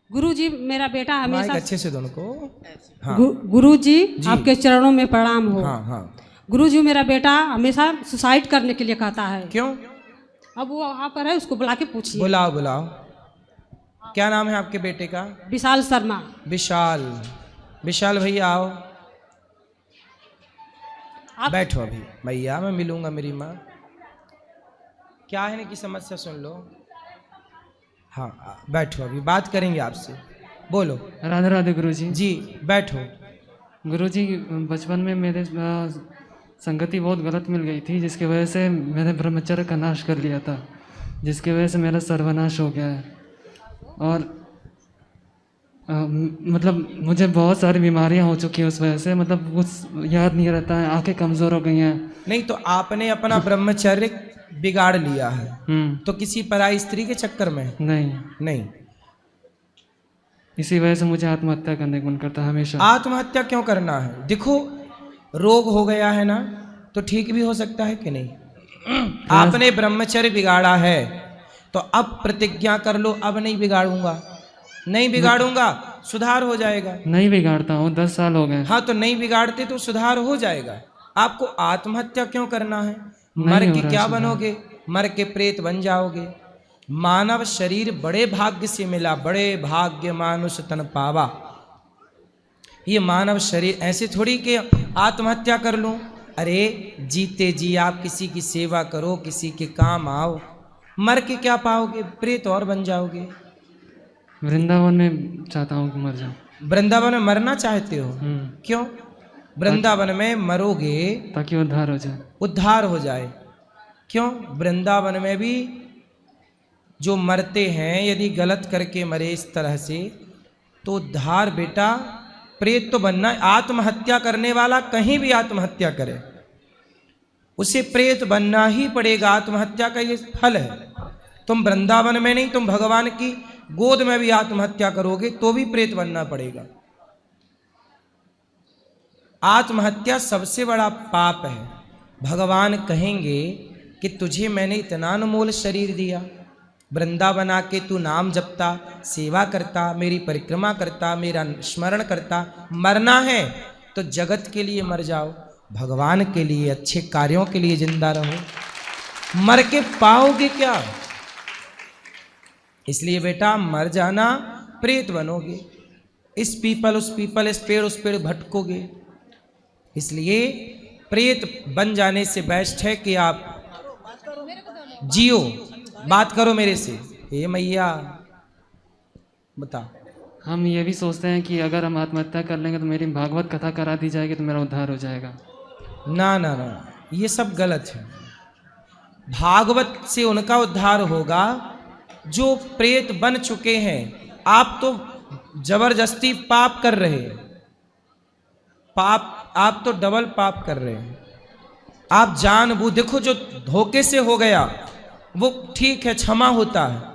गुरुजी मेरा बेटा माइक हमेशा अच्छे से दोनों को। हाँ गुरुजी आपके चरणों में प्रणाम हो। हाँ हाँ। गुरुजी मेरा बेटा हमेशा सुसाइड करने के लिए कहता है। क्यों? अब वो वहाँ पर है, उसको बुला के पूछिए। बुलाओ बुलाओ। क्या नाम है आपके बेटे का? विशाल शर्मा। विशाल। विशाल भैया आओ, आप बैठो अभी। भैया मैं मिलूंगा मेरी माँ। क्या है इनकी समस्या सुन लो। हाँ बैठो, अभी बात करेंगे आपसे, बोलो। राधे राधे गुरुजी। जी बैठो। गुरुजी बचपन में मेरे संगति बहुत गलत मिल गई थी, जिसकी वजह से मैंने ब्रह्मचर्य का नाश कर लिया था, जिसकी वजह से मेरा सर्वनाश हो गया है। और मतलब मुझे बहुत सारी बीमारियां हो चुकी हैं उस वजह से, मतलब कुछ याद नहीं रहता है, आंखें कमज़ोर हो गई हैं। नहीं तो आपने अपना ब्रह्मचर्य बिगाड़ लिया है तो किसी पराई स्त्री के चक्कर में? नहीं। इसी वजह से मुझे आत्महत्या करने का मन करता है हमेशा। आत्महत्या क्यों करना है? देखो रोग हो गया है ना, तो ठीक भी हो सकता है कि नहीं? आपने ब्रह्मचर्य बिगाड़ा है तो अब प्रतिज्ञा कर लो, अब नहीं बिगाड़ूंगा, नहीं बिगाड़ूंगा, सुधार हो जाएगा। नहीं बिगाड़ता हूँ, 10 साल हो गए। हाँ तो नहीं बिगाड़ते तो सुधार हो जाएगा। आपको आत्महत्या क्यों करना है? मर के क्या बनोगे? मर के प्रेत बन जाओगे। मानव शरीर बड़े भाग्य से मिला, बड़े भाग्य मानुष तन पावा। ये मानव शरीर ऐसे थोड़ी कि आत्महत्या कर लूं। अरे जीते जी आप किसी की सेवा करो, किसी के काम आओ। मर के क्या पाओगे? प्रेत और बन जाओगे। वृंदावन में चाहता हूँ कि मर जाऊँ। वृंदावन में मरना चाहते हो? क्यों? वृंदावन में मरोगे ताकि उद्धार हो जाए। उद्धार हो जाए। क्यों? वृंदावन में भी जो मरते हैं यदि गलत करके मरे इस तरह से तो उद्धार बेटा प्रेत तो बनना। आत्महत्या करने वाला कहीं भी आत्महत्या करे उसे प्रेत बनना ही पड़ेगा। आत्महत्या का ये फल है। तुम वृंदावन में नहीं, तुम भगवान की गोद में भी आत्महत्या करोगे तो भी प्रेत बनना पड़ेगा। आत्महत्या सबसे बड़ा पाप है। भगवान कहेंगे कि तुझे मैंने इतना अनमोल शरीर दिया, वृंदावन आके तू नाम जपता, सेवा करता, मेरी परिक्रमा करता, मेरा स्मरण करता। मरना है तो जगत के लिए मर जाओ, भगवान के लिए, अच्छे कार्यों के लिए जिंदा रहो। मर के पाओगे क्या? इसलिए बेटा मर जाना, प्रेत बनोगे। इस पीपल उस पीपल, इस पेड़ उस पेड़ भटकोगे। इसलिए प्रेत बन जाने से बेस्ट है कि आप जियो। बात करो मेरे से। हे मैया बता। हम ये भी सोचते हैं कि अगर हम आत्महत्या कर लेंगे तो मेरी भागवत कथा करा दी जाएगी तो मेरा उद्धार हो जाएगा। ना ना ना, ये सब गलत है। भागवत से उनका उद्धार होगा जो प्रेत बन चुके हैं। आप तो जबरदस्ती पाप कर रहे हैं, पाप, आप तो डबल पाप कर रहे हैं। आप जानबूझ, देखो जो धोखे से हो गया वो ठीक है, क्षमा होता है।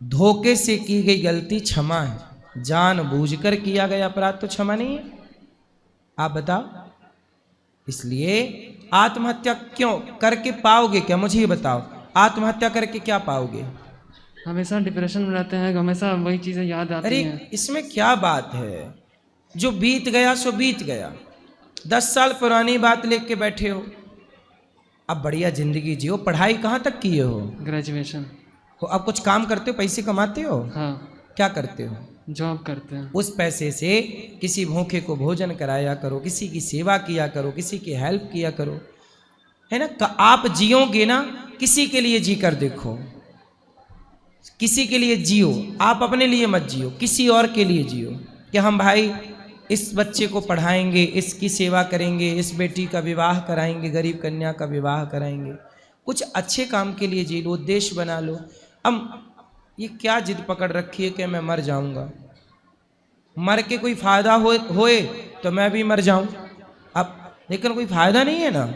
धोखे से की गई गलती क्षमा है, जानबूझकर किया गया अपराध तो क्षमा नहीं है। आप बताओ, इसलिए आत्महत्या क्यों करके पाओगे क्या? मुझे ये बताओ, आत्महत्या करके क्या पाओगे? हमेशा डिप्रेशन में रहते हैं, हमेशा वही चीज़ें याद आती अरे हैं। इसमें क्या बात है, जो बीत गया सो बीत गया। 10 साल पुरानी बात लेके बैठे हो, अब बढ़िया जिंदगी जियो। पढ़ाई कहाँ तक किए हो? ग्रेजुएशन। हो अब कुछ काम करते हो, पैसे कमाते हो? हाँ। क्या करते हो? जॉब करते हैं। उस पैसे से किसी भूखे को भोजन कराया करो, किसी की सेवा किया करो, किसी की हेल्प किया करो, है ना। आप जियोगे ना, किसी के लिए जी कर देखो, किसी के लिए जियो। आप अपने लिए मत जियो, किसी और के लिए जियो कि हम भाई इस बच्चे को पढ़ाएंगे, इसकी सेवा करेंगे, इस बेटी का विवाह कराएंगे, गरीब कन्या का विवाह कराएंगे। कुछ अच्छे काम के लिए जी लो, उद्देश्य बना लो। अब ये क्या जिद पकड़ रखी है कि मैं मर जाऊंगा, मर के कोई फायदा होए तो मैं भी मर जाऊं। अब लेकिन कोई फायदा नहीं है ना,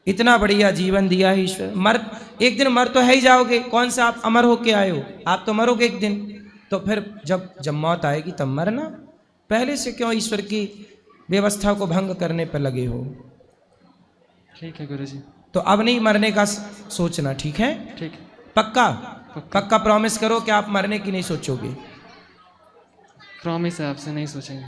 इतना बढ़िया जीवन दिया है ईश्वर। मर एक दिन मर तो है ही जाओगे, कौन सा आप अमर होके आए हो? आप तो मरोगे एक दिन, तो फिर जब मौत आएगी तब मरना। पहले से क्यों ईश्वर की व्यवस्था को भंग करने पर लगे हो? ठीक है गुरुजी। तो अब नहीं मरने का सोचना, ठीक है? ठीक। पक्का? पक्का प्रॉमिस करो कि आप मरने की नहीं सोचोगे। प्रॉमिस है, आपसे नहीं सोचेंगे।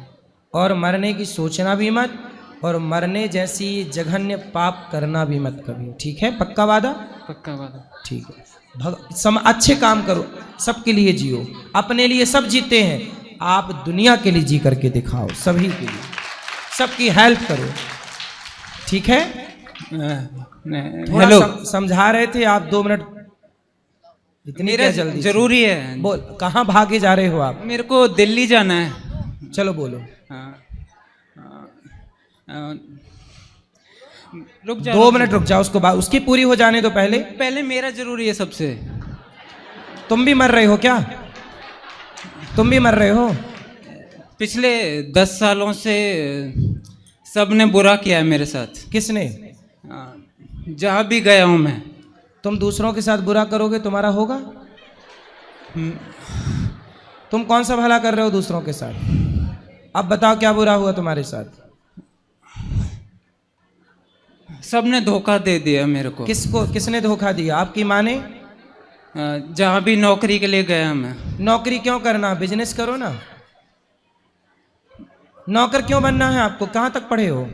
और मरने की सोचना भी मत, और मरने जैसी जघन्य पाप करना भी मत कभी, ठीक है? पक्का वादा? पक्का वादा। ठीक है। अच्छे काम करो, सबके लिए जियो। अपने लिए सब जीते हैं, आप दुनिया के लिए जी करके दिखाओ, सभी के लिए, सबकी हेल्प करो, ठीक है? हेलो, समझा रहे थे आप 2 मिनट, इतनी क्या जल्दी? जरूरी है। बोल, कहाँ भागे जा रहे हो आप? मेरे को दिल्ली जाना है। चलो बोलो। रुक जाओ, 2 मिनट रुक जाओ, उसको उसकी पूरी हो जाने दो। पहले मेरा जरूरी है सबसे। तुम भी मर रहे हो क्या? तुम भी मर रहे हो? पिछले 10 सालों से सबने बुरा किया है मेरे साथ। किसने? जहाँ भी गया हूँ मैं। तुम दूसरों के साथ बुरा करोगे, तुम्हारा होगा? तुम कौन सा भला कर रहे हो दूसरों के साथ? अब बताओ क्या बुरा हुआ तुम्हारे साथ? सबने धोखा दे दिया मेरे को। किसको? किसने धोखा दिया? आपकी माँ ने? जहाँ भी नौकरी के लिए गया मैं। नौकरी क्यों करना, बिजनेस करो ना। नौकर क्यों बनना है आपको? कहाँ तक पढ़े हो?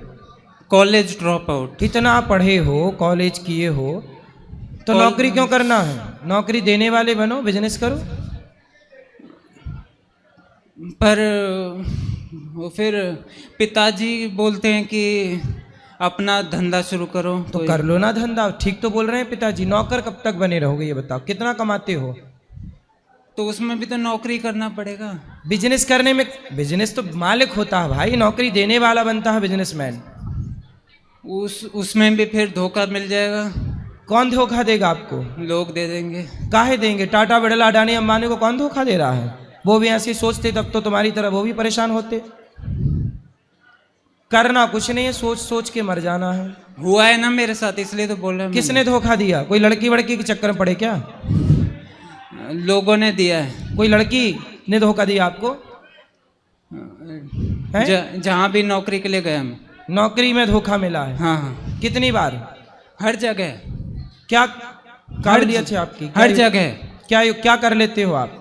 College drop out. इतना पढ़े हो, कॉलेज किए हो, तो नौकरी क्यों करना है? नौकरी देने वाले बनो, बिजनेस करो। पर वो फिर पिताजी बोलते हैं कि अपना धंधा शुरू करो। तो कर लो ना धंधा, ठीक तो बोल रहे हैं पिताजी। नौकर कब तक बने रहोगे ये बताओ? कितना कमाते हो? तो उसमें भी तो नौकरी करना पड़ेगा। बिजनेस करने में, बिजनेस तो मालिक होता है भाई, नौकरी देने वाला बनता है बिजनेसमैन। उसमें भी फिर धोखा मिल जाएगा। कौन धोखा देगा आपको? लोग दे देंगे। काहे देंगे? टाटा, बिड़ला, अडानी, अंबानी को कौन धोखा दे रहा है? वो भी ऐसे सोचते तब तो तुम्हारी तरह वो भी परेशान होते। करना कुछ नहीं है, सोच सोच के मर जाना है। हुआ है ना मेरे साथ, इसलिए तो बोल रहा हूं। किसने धोखा दिया? कोई लड़की वड़की के चक्कर में पड़े क्या? लोगों ने दिया है। कोई लड़की ने धोखा दिया आपको? जहाँ भी नौकरी के लिए गया मैं। नौकरी में धोखा मिला है? हाँ। कितनी बार? हर जगह। क्या काबिलियत है आपकी? हर जगह। क्या कर लेते हो आप?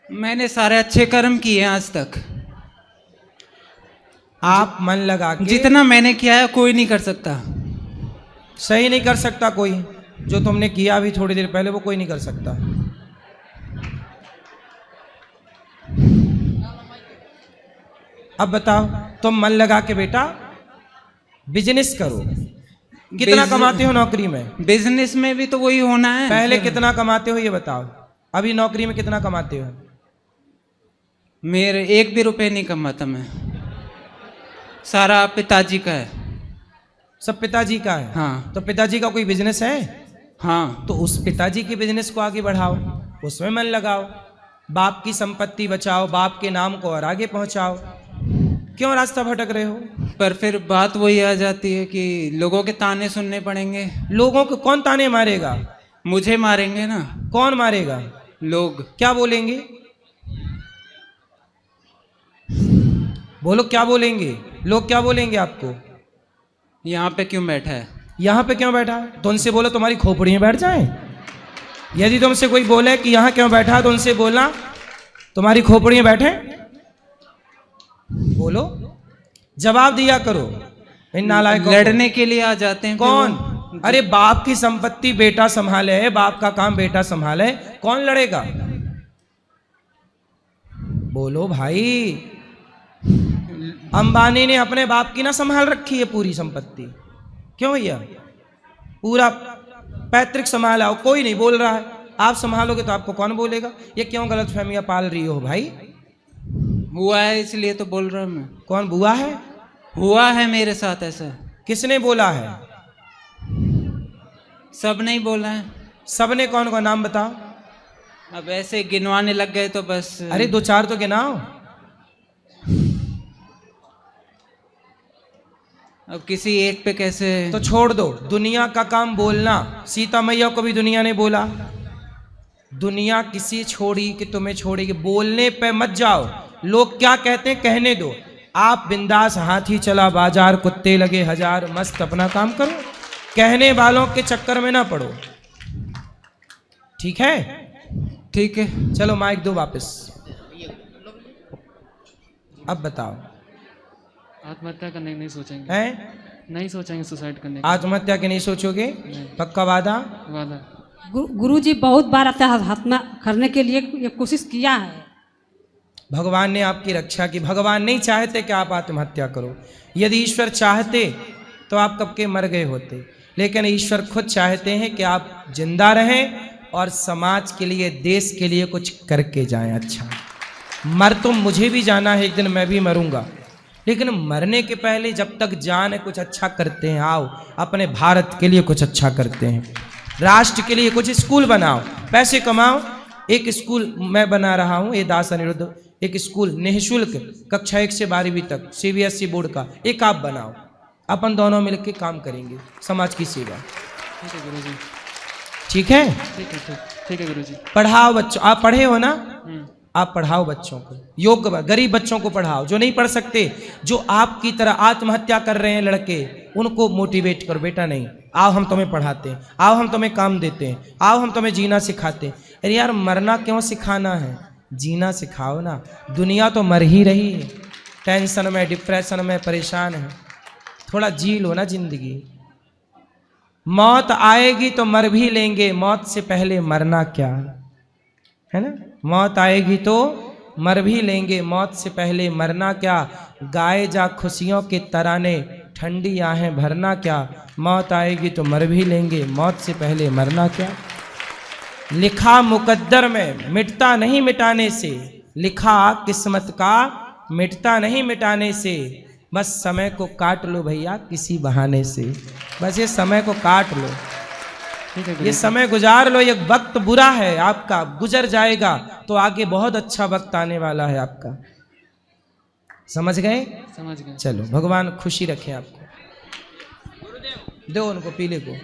मैंने सारे अच्छे कर्म किए हैं आज तक। आप मन लगा के, जितना मैंने किया है कोई नहीं कर सकता। सही नहीं कर सकता कोई। जो तुमने किया अभी थोड़ी देर पहले, वो कोई नहीं कर सकता। अब बताओ, तुम मन लगा के बेटा बिजनेस करो। कितना कमाते हो नौकरी में? बिजनेस में भी तो वही होना है। पहले कितना कमाते हो ये बताओ? अभी नौकरी में कितना कमाते हो? मेरे 1 भी रुपए नहीं कमाता मैं। सारा पिताजी का है। सब पिताजी का है? हाँ। तो पिताजी का कोई बिजनेस है? हाँ। तो उस पिताजी के बिजनेस को आगे बढ़ाओ, उसमें मन लगाओ, बाप की संपत्ति बचाओ, बाप के नाम को और आगे पहुंचाओ। क्यों रास्ता भटक रहे हो? पर फिर बात वही आ जाती है कि लोगों के ताने सुनने पड़ेंगे। लोगों को कौन ताने मारेगा? मुझे मारेंगे ना। कौन मारेगा? लोग। क्या बोलेंगे? बोलो, क्या बोलेंगे लोग? क्या बोलेंगे आपको? यहाँ पे क्यों बैठा है? यहाँ पे क्यों बैठा है? तो उनसे बोलो तुम्हारी खोपड़ी में बैठ जाए। यदि तुमसे कोई बोले कि यहाँ क्यों बैठा है, तो उनसे बोलना तुम्हारी खोपड़ी में बैठे। बोलो, जवाब दिया करो। इन नालायकों लड़ने के लिए आ जाते हैं। कौन? अरे बाप की संपत्ति बेटा संभाले है, बाप का काम बेटा संभाले, कौन लड़ेगा? बोलो भाई। अंबानी ने अपने बाप की ना संभाल रखी है पूरी संपत्ति। क्यों भैया? पूरा पैतृक संभाला हो, कोई नहीं बोल रहा है। आप संभालोगे तो आपको कौन बोलेगा? ये क्यों गलतफहमियां पाल रही हो भाई? हुआ है इसलिए तो बोल रहा हूं मैं। कौन बुआ है? हुआ है मेरे साथ ऐसा। किसने बोला है? सब नहीं बोला है। सबने कौन कौन? नाम बताओ। अब ऐसे गिनवाने लग गए तो बस। अरे 2-4 तो गिनाओ। अब किसी एक पे कैसे? तो छोड़ दो, दुनिया का काम बोलना। सीता मैया को भी दुनिया ने बोला। दुनिया किसी छोड़ी कि तुम्हें छोड़ेगी, बोलने पे मत जाओ। लोग क्या कहते हैं कहने दो। आप बिंदास, हाथी चला बाजार, कुत्ते लगे हजार, मस्त अपना काम करो। कहने वालों के चक्कर में ना पड़ो। ठीक है? ठीक है। चलो माइक दो वापस। अब बताओ। आत्महत्या करने की नहीं सोचेंगे। हैं? नहीं सोचेंगे सुसाइड करने की। आत्महत्या के नहीं सोचोगे? पक्का वादा? वादा। गुरुजी बहुत बार आत्महत्या करने के लिए ये कोशिश किया है। भगवान ने आपकी रक्षा की। भगवान नहीं चाहते कि आप आत्महत्या करो। यदि ईश्वर चाहते तो आप कब के मर गए होते। लेकिन ईश्वर खुद चाहते हैं कि आप जिंदा रहें और समाज के लिए, देश के लिए कुछ करके जाएं। अच्छा, मर तो मुझे भी जाना है, एक दिन मैं भी मरूंगा। लेकिन मरने के पहले जब तक जान है, कुछ अच्छा करते हैं। आओ अपने भारत के लिए कुछ अच्छा करते हैं, राष्ट्र के लिए कुछ स्कूल बनाओ, पैसे कमाओ। एक स्कूल मैं बना रहा हूँ, ये दास अनिरुद्ध, एक स्कूल निःशुल्क कक्षा 1 से 12वीं तक CBSE बोर्ड का, एक आप बनाओ। अपन दोनों मिलकर काम करेंगे समाज की सेवा। ठीक है गुरुजी। ठीक है? ठीक है गुरुजी। पढ़ाओ बच्चों। आप पढ़े हो ना? आप पढ़ाओ बच्चों को, योग्य गरीब बच्चों को पढ़ाओ, जो नहीं पढ़ सकते, जो आपकी तरह आत्महत्या कर रहे हैं लड़के, उनको मोटिवेट करो। बेटा नहीं, आओ हम तुम्हें पढ़ाते हैं, आओ हम तुम्हें काम देते हैं, आओ हम तुम्हें जीना सिखाते हैं। अरे यार, मरना क्यों सिखाना है? जीना सिखाओ ना। दुनिया तो मर ही रही है, टेंशन में, डिप्रेशन में परेशान है। थोड़ा जी लो ना जिंदगी। मौत आएगी तो मर भी लेंगे, मौत से पहले मरना क्या है ना? मौत आएगी तो मर भी लेंगे, मौत से पहले मरना क्या? गाए जा खुशियों के तराने, ठंडी आहें भरना क्या? मौत आएगी तो मर भी लेंगे, मौत से पहले मरना क्या? लिखा मुकद्दर में, मिटता नहीं मिटाने से। लिखा किस्मत का, मिटता नहीं मिटाने से। बस समय को काट लो भैया किसी बहाने से। बस ये समय को काट लो, ये समय गुजार लो। ये वक्त बुरा है आपका, गुजर जाएगा तो आगे बहुत अच्छा वक्त आने वाला है आपका। समझ गए? समझ गए। चलो, भगवान खुशी रखे आपको। दो उनको पीले को।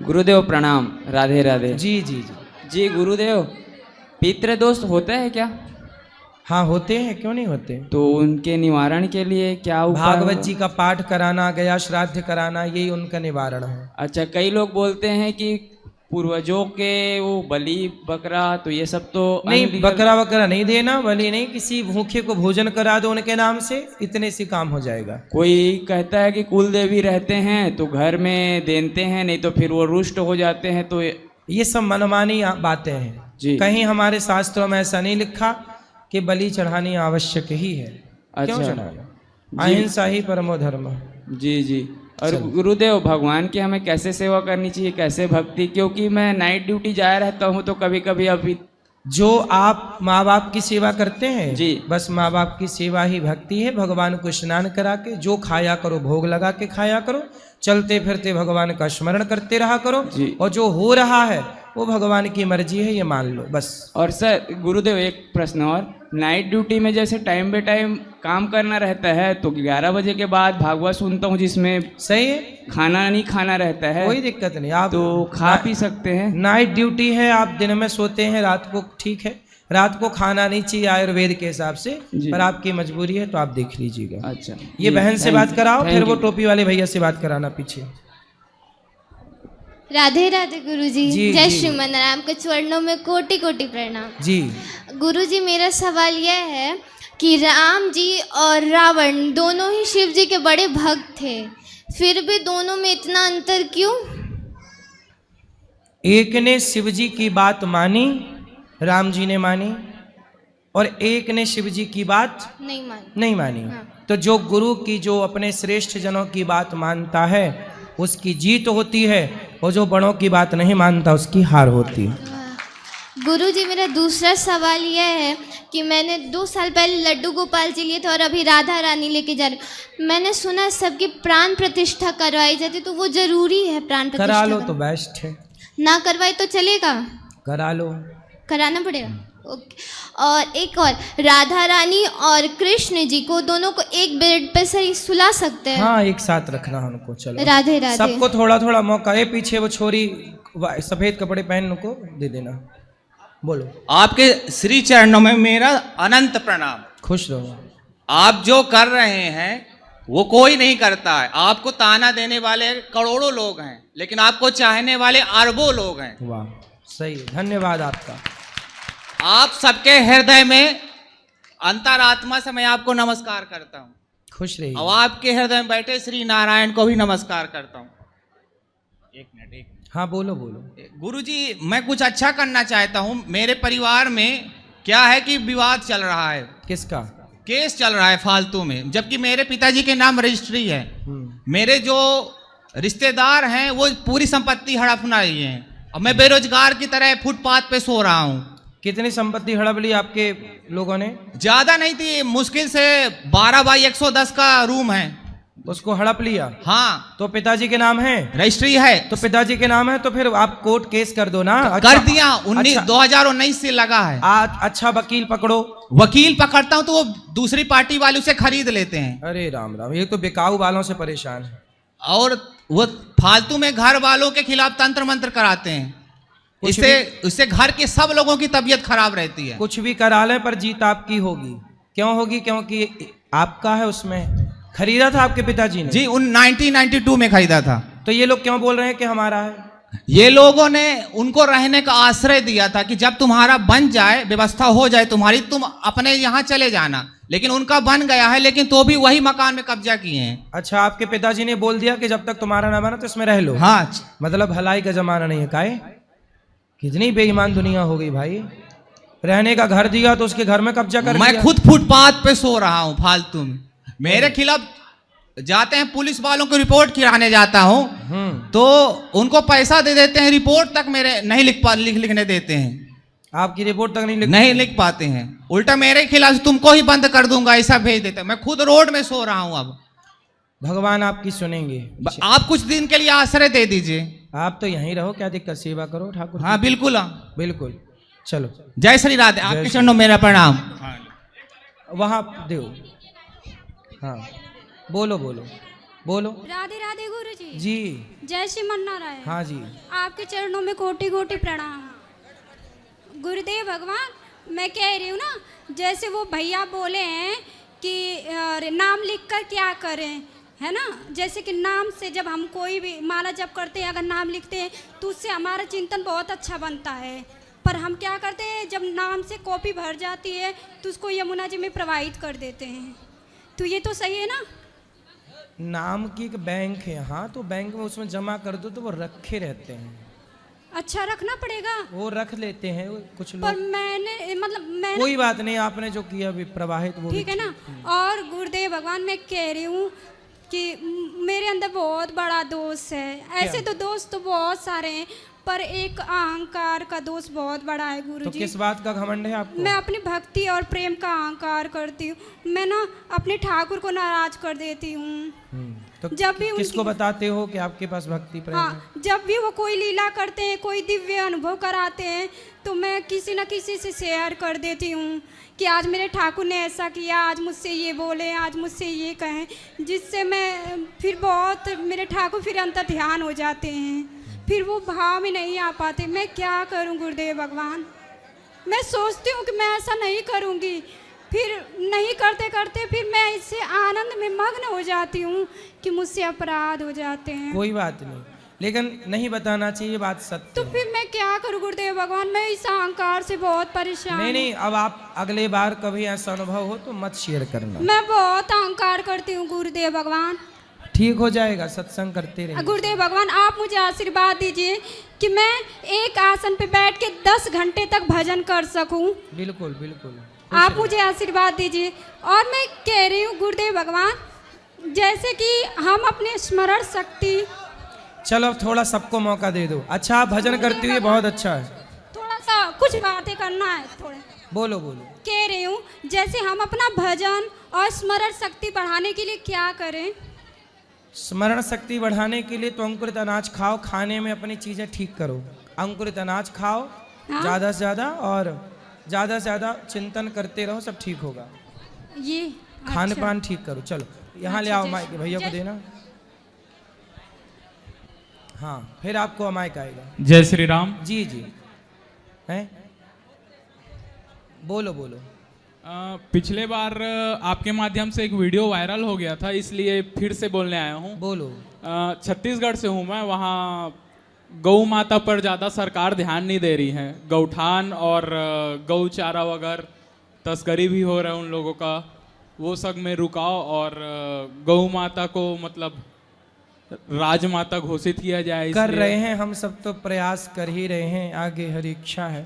गुरुदेव प्रणाम। राधे राधे। जी जी जी जी गुरुदेव, पितृ दोष होता है क्या? हाँ होते हैं, क्यों नहीं होते। तो उनके निवारण के लिए क्या उपाय? भागवत जी का पाठ कराना, गया श्राद्ध कराना, यही उनका निवारण है। अच्छा, कई लोग बोलते हैं कि पूर्वजों के वो बलि बकरा, तो ये सब तो नहीं, बकरा वकरा नहीं देना, बलि नहीं। किसी भूखे को भोजन करा दो उनके नाम से, इतने से काम हो जाएगा। कोई कहता है कि कुल देवी रहते हैं तो घर में देते हैं, नहीं तो फिर वो रुष्ट हो जाते हैं। तो ये सब मनमानी बातें हैं जी। कहीं हमारे शास्त्रों में ऐसा नहीं लिखा कि बलि चढ़ानी आवश्यक ही है। क्यों चढ़ाना? अहिंसा ही परमो धर्म। जी जी। और गुरुदेव, भगवान की हमें कैसे सेवा करनी चाहिए, कैसे भक्ति? क्योंकि मैं नाइट ड्यूटी जाया रहता हूँ तो कभी कभी अभी जो आप माँ बाप की सेवा करते हैं जी। बस माँ बाप की सेवा ही भक्ति है। भगवान को स्नान करा के जो खाया करो भोग लगा के खाया करो, चलते फिरते भगवान का स्मरण करते रहा करो जी। और जो हो रहा है वो भगवान की मर्जी है, ये मान लो बस। और सर गुरुदेव एक प्रश्न और, नाइट ड्यूटी में जैसे टाइम बाय टाइम काम करना रहता है तो 11 बजे के बाद भागवत सुनता हूँ जिसमें सही है, खाना नहीं खाना रहता है, कोई दिक्कत नहीं, आप तो खा पी सकते हैं। नाइट ड्यूटी है, आप दिन में सोते हैं, रात को ठीक है, रात को खाना नहीं चाहिए आयुर्वेद के हिसाब से, जी। पर आपकी मजबूरी है तो आप देख लीजिएगा। अच्छा, ये बहन से बात कराओ, फिर वो you. टोपी वाले भैया से बात कराना पीछे। राधे राधे गुरुजी, जी, जय जी। श्रीमन राम के चरणों में कोटि कोटि प्रणाम। जी गुरुजी, मेरा सवाल यह है कि राम जी और रावण दोनों ही शिव जी के बड़े भक्त थे, फिर भी दोनों में इतना अंतर क्यों? एक ने शिव जी की बात मानी, राम जी ने मानी, और एक ने शिव जी की बात नहीं मानी। तो जो गुरु की, जो अपने श्रेष्ठ जनों की बात मानता है उसकी जीत होती है, और जो बड़ों की बात नहीं मानता उसकी हार होती है। गुरुजी, मेरा दूसरा सवाल यह है कि मैंने 2 साल पहले लड्डू गोपाल जी लिए थे और अभी राधा रानी लेके जा रही हूँ। मैंने सुना सबकी प्राण प्रतिष्ठा करवाई जाती, तो वो जरूरी है प्राण प्रतिष्ठा? करा लो तो बेस्ट है, ना करवाई तो चलेगा? करा लो, कराना पड़ेगा। ओके। और एक और, राधा रानी और कृष्ण जी को दोनों को एक बेड पे सही सुला सकते हैं? हाँ, एक साथ रखना उनको। चलो राधे राधे। सबको थोड़ा थोड़ा मौका है। पीछे वो छोरी सफेद कपड़े पहन उनको दे देना। बोलो। आपके श्री चरणों में मेरा अनंत प्रणाम। खुश रहो। आप जो कर रहे हैं वो कोई नहीं करता है। आपको ताना देने वाले करोड़ों लोग हैं, लेकिन आपको चाहने वाले अरबों लोग हैं। वाह, सही, धन्यवाद आपका। आप सबके हृदय में अंतरात्मा से मैं आपको नमस्कार करता हूँ। खुश रहिए। और आपके हृदय में बैठे श्री नारायण को भी नमस्कार करता हूँ। एक मिनट। हाँ, बोलो बोलो। गुरुजी, मैं कुछ अच्छा करना चाहता हूँ। मेरे परिवार में क्या है कि विवाद चल रहा है। किसका? केस चल रहा है फालतू में, जबकि मेरे पिताजी के नाम रजिस्ट्री है। मेरे जो रिश्तेदार हैं वो पूरी संपत्ति हड़प रही है, और मैं बेरोजगार की तरह फुटपाथ पे सो रहा हूँ। कितनी संपत्ति हड़प ली आपके लोगों ने? ज्यादा नहीं थी, मुश्किल से 12x110 का रूम है, उसको हड़प लिया। हाँ। तो पिताजी के नाम है? रजिस्ट्री है। तो पिताजी के नाम है तो फिर आप कोर्ट केस कर दो ना। कर दिया। 2019 से लगा है। अच्छा वकील पकड़ो। वकील पकड़ता हूँ तो वो दूसरी पार्टी वालों से खरीद लेते हैं। अरे राम राम, ये तो बिकाऊ वालों से परेशान है। और वो फालतू में घर वालों के खिलाफ तंत्र मंत्र कराते हैं। इससे घर के सब लोगों की तबीयत खराब रहती है। कुछ भी करा ले पर जीत आपकी होगी। क्यों होगी? क्योंकि आपका है, उसमें खरीदा था आपके पिताजी ने। जी, 1992 में खरीदा था। तो ये लोग क्यों बोल रहे हैं कि हमारा है? ये लोगों ने उनको रहने का आश्रय दिया था कि जब तुम्हारा बन जाए, व्यवस्था हो जाए तुम्हारी, तुम अपने यहाँ चले जाना। लेकिन उनका बन गया है, लेकिन तो भी वही मकान में कब्जा किए हैं। अच्छा, आपके पिताजी ने बोल दिया कि जब तक तुम्हारा ना बना तो इसमें रह लो। हाँ, मतलब भलाई का जमाना नहीं है। काहे? कितनी बेईमान दुनिया हो गई भाई। रहने का घर दिया तो उसके घर में कब्जा कर मैं खुद फुटपाथ पे सो रहा हूँ फालतू में। मेरे खिलाफ जाते हैं पुलिस वालों को रिपोर्ट कराने जाता हूँ, तो उनको पैसा दे देते हैं, रिपोर्ट तक मेरे नहीं लिखने देते हैं। आपकी रिपोर्ट तक नहीं लिख पाते हैं। उल्टा मेरे खिलाफ तुमको ही बंद कर दूंगा ऐसा भेज देते हैं। मैं खुद रोड में सो रहा हूँ। अब भगवान आपकी सुनेंगे। आप कुछ दिन के लिए आश्रय दे दीजिए। आप तो यहीं रहो, क्या दिक्कत, सेवा करो ठाकुर। हाँ बिल्कुल, बिल्कुल। चलो, जय श्री राधे। आपके चरणों में मेरा प्रणाम। वहां दो। हाँ, बोलो बोलो बोलो। राधे राधे गुरुजी। जी, जय श्री नारायण। हाँ जी। आपके चरणों में कोटि कोटि प्रणाम। गुरुदेव भगवान, मैं कह रही हूँ ना, जैसे वो भैया बोले हैं कि नाम लिखकर क्या करें, है ना। जैसे कि नाम से जब हम कोई भी माला जप करते हैं, अगर नाम लिखते हैं तो उससे हमारा चिंतन बहुत अच्छा बनता है। पर हम क्या करते हैं, जब नाम से कॉपी भर जाती है तो उसको यमुना जी में प्रवाहित कर देते हैं। तो ये तो सही है ना? नाम की एक बैंक है, हाँ, तो बैंक में उसमें जमा कर दो तो वो रखे रहते हैं। अच्छा, रखना पड़ेगा? वो रख लेते हैं कुछ लोग। पर मैंने कोई बात नहीं, आपने जो किया भी प्रवाहित वो ठीक है ना। और गुरुदेव भगवान, मैं कह रही हूँ कि मेरे अंदर बहुत बड़ा दोष है। ऐसे तो दोस्त तो बहुत सारे हैं, पर एक अहंकार का दोष बहुत बड़ा है तो गुरुजी। किस बात का घमंड है आपको? मैं अपनी भक्ति और प्रेम का अहंकार करती हूँ। मैं ना अपने ठाकुर को नाराज कर देती हूँ। तो जब भी किसको बताते हो कि आपके पास भक्ति प्रेम है? हाँ, जब भी वो कोई लीला करते हैं, कोई दिव्य अनुभव कराते हैं, तो मैं किसी न किसी से शेयर कर देती हूँ कि आज मेरे ठाकुर ने ऐसा किया, आज मुझसे ये बोले, आज मुझसे ये कहें, जिससे मैं फिर बहुत मेरे ठाकुर फिर अंतर ध्यान हो जाते हैं, फिर वो भाव में नहीं आ पाते। मैं क्या करूँ गुरुदेव भगवान? मैं सोचती हूँ कि मैं ऐसा नहीं करूँगी, फिर नहीं करते करते फिर मैं इससे आनंद में मग्न हो जाती हूँ कि मुझसे अपराध हो जाते हैं। कोई बात नहीं, लेकिन नहीं बताना चाहिए, बात सत्य तो है। फिर मैं क्या करूँ गुरुदेव भगवान? मैं इस अहंकार से बहुत परेशान नहीं हूँ। नहीं, अब आप अगले बार कभी ऐसा अनुभव हो तो मत शेयर करना। मैं बहुत अहंकार करती हूँ गुरुदेव भगवान। ठीक हो जाएगा, सत्संग करते रहिए। गुरुदेव भगवान आप मुझे आशीर्वाद दीजिए कि मैं एक आसन पे बैठ के 10 घंटे तक भजन कर सकूं। बिल्कुल बिल्कुल, आप मुझे आशीर्वाद दीजिए। और मैं कह रही हूँ गुरुदेव भगवान, जैसे कि हम अपने स्मरण शक्ति, चलो अब थोड़ा सबको मौका दे दो। अच्छा, आप भजन करती हुई बहुत अच्छा है। थोड़ा सा कुछ बातें करना है, थोड़ा बोलो बोलो। कह रही हूँ जैसे हम अपना भजन और स्मरण शक्ति बढ़ाने के लिए क्या करें? स्मरण शक्ति बढ़ाने के लिए तो अंकुरित अनाज खाओ, खाने में अपनी चीज़ें ठीक करो। अंकुरित अनाज खाओ ज़्यादा से ज़्यादा, और ज़्यादा से ज़्यादा चिंतन करते रहो, सब ठीक होगा। ये खान अच्छा। पान ठीक करो। चलो यहाँ ले आओ, माइक भैया को देना। हाँ, फिर आपको माइक आएगा। जय श्री राम। जी जी, हैं बोलो बोलो। पिछले बार आपके माध्यम से एक वीडियो वायरल हो गया था, इसलिए फिर से बोलने आया हूँ। बोलो। छत्तीसगढ़ से हूँ मैं, वहाँ गौ माता पर ज़्यादा सरकार ध्यान नहीं दे रही है। गौठान और गौ चारा वगैरह तस्करी भी हो रहा है उन लोगों का, वो सब में रुकाओ और गौ माता को मतलब राजमाता घोषित किया जाए। कर रहे हैं हम सब, तो प्रयास कर ही रहे हैं, आगे हरी इच्छा है,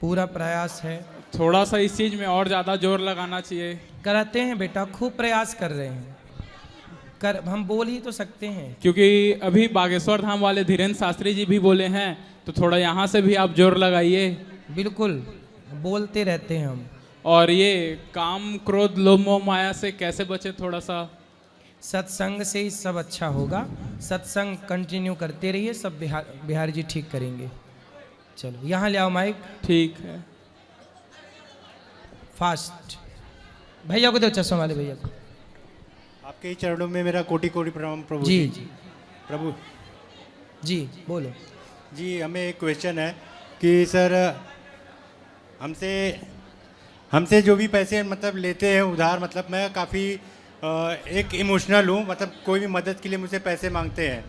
पूरा प्रयास है। थोड़ा सा इस चीज़ में और ज़्यादा जोर लगाना चाहिए। कराते हैं बेटा, खूब प्रयास कर रहे हैं, हम बोल ही तो सकते हैं। क्योंकि अभी बागेश्वर धाम वाले धीरेन्द्र शास्त्री जी भी बोले हैं, तो थोड़ा यहाँ से भी आप जोर लगाइए। बिल्कुल, बोलते रहते हैं हम। और ये काम क्रोध लोभ मोह माया से कैसे बचे? थोड़ा सा सत्संग से ही सब अच्छा होगा। सत्संग कंटिन्यू करते रहिए, सब बिहारी जी ठीक करेंगे। चलो यहाँ ले आओ माइक। ठीक है, फास्ट। भैया को दो, चश्मा वाले भैया को। आपके ही चरणों में मेरा कोटि कोटि प्रणाम प्रभु जी जी। प्रभु जी बोलो जी। हमें एक क्वेश्चन है कि सर हमसे जो भी पैसे मतलब लेते हैं उधार, मतलब मैं काफ़ी एक इमोशनल हूँ, मतलब कोई भी मदद के लिए मुझसे पैसे मांगते हैं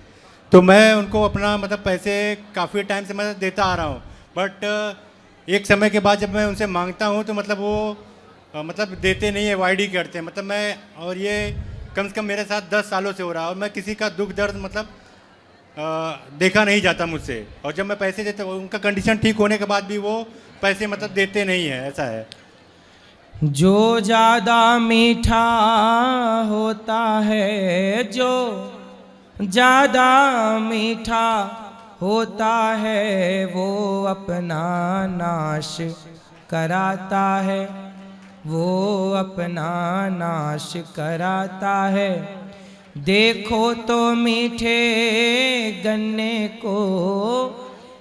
तो मैं उनको अपना मतलब पैसे काफ़ी टाइम से मतलब देता आ रहा हूँ, बट एक समय के बाद जब मैं उनसे मांगता हूँ तो मतलब वो मतलब देते नहीं है, अवॉइड ही करते हैं। मतलब मैं, और ये कम से कम मेरे साथ 10 सालों से हो रहा है, और मैं किसी का दुख दर्द मतलब देखा नहीं जाता मुझसे, और जब मैं पैसे देता हूँ उनका कंडीशन ठीक होने के बाद भी वो पैसे मतलब देते नहीं है, ऐसा है। जो ज़्यादा मीठा होता है, जो ज़्यादा मीठा होता है, वो अपना नाश कराता है, वो अपना नाश कराता है। देखो तो मीठे गन्ने को,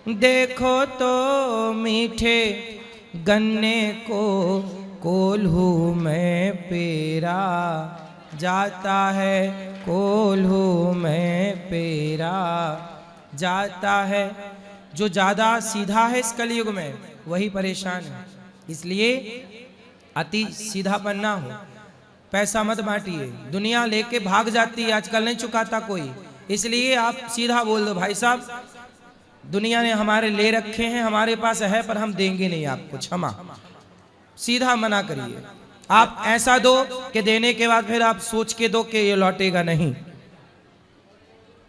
देखो तो मीठे गन्ने को, कोल्हू में पेरा जाता है, कोल्हू में पेरा जाता है। जो ज़्यादा सीधा है इस कलयुग में वही परेशान है, इसलिए अति सीधापन ना हो। पैसा मत बांटिए, दुनिया लेके भाग जाती है, आजकल नहीं चुकाता कोई, इसलिए आप सीधा बोल दो, भाई साहब दुनिया ने हमारे ले रखे हैं, हमारे पास है पर हम देंगे नहीं आपको, क्षमा। सीधा मना करिए। आप ऐसा दो कि देने के बाद फिर आप सोच के दो कि ये लौटेगा नहीं।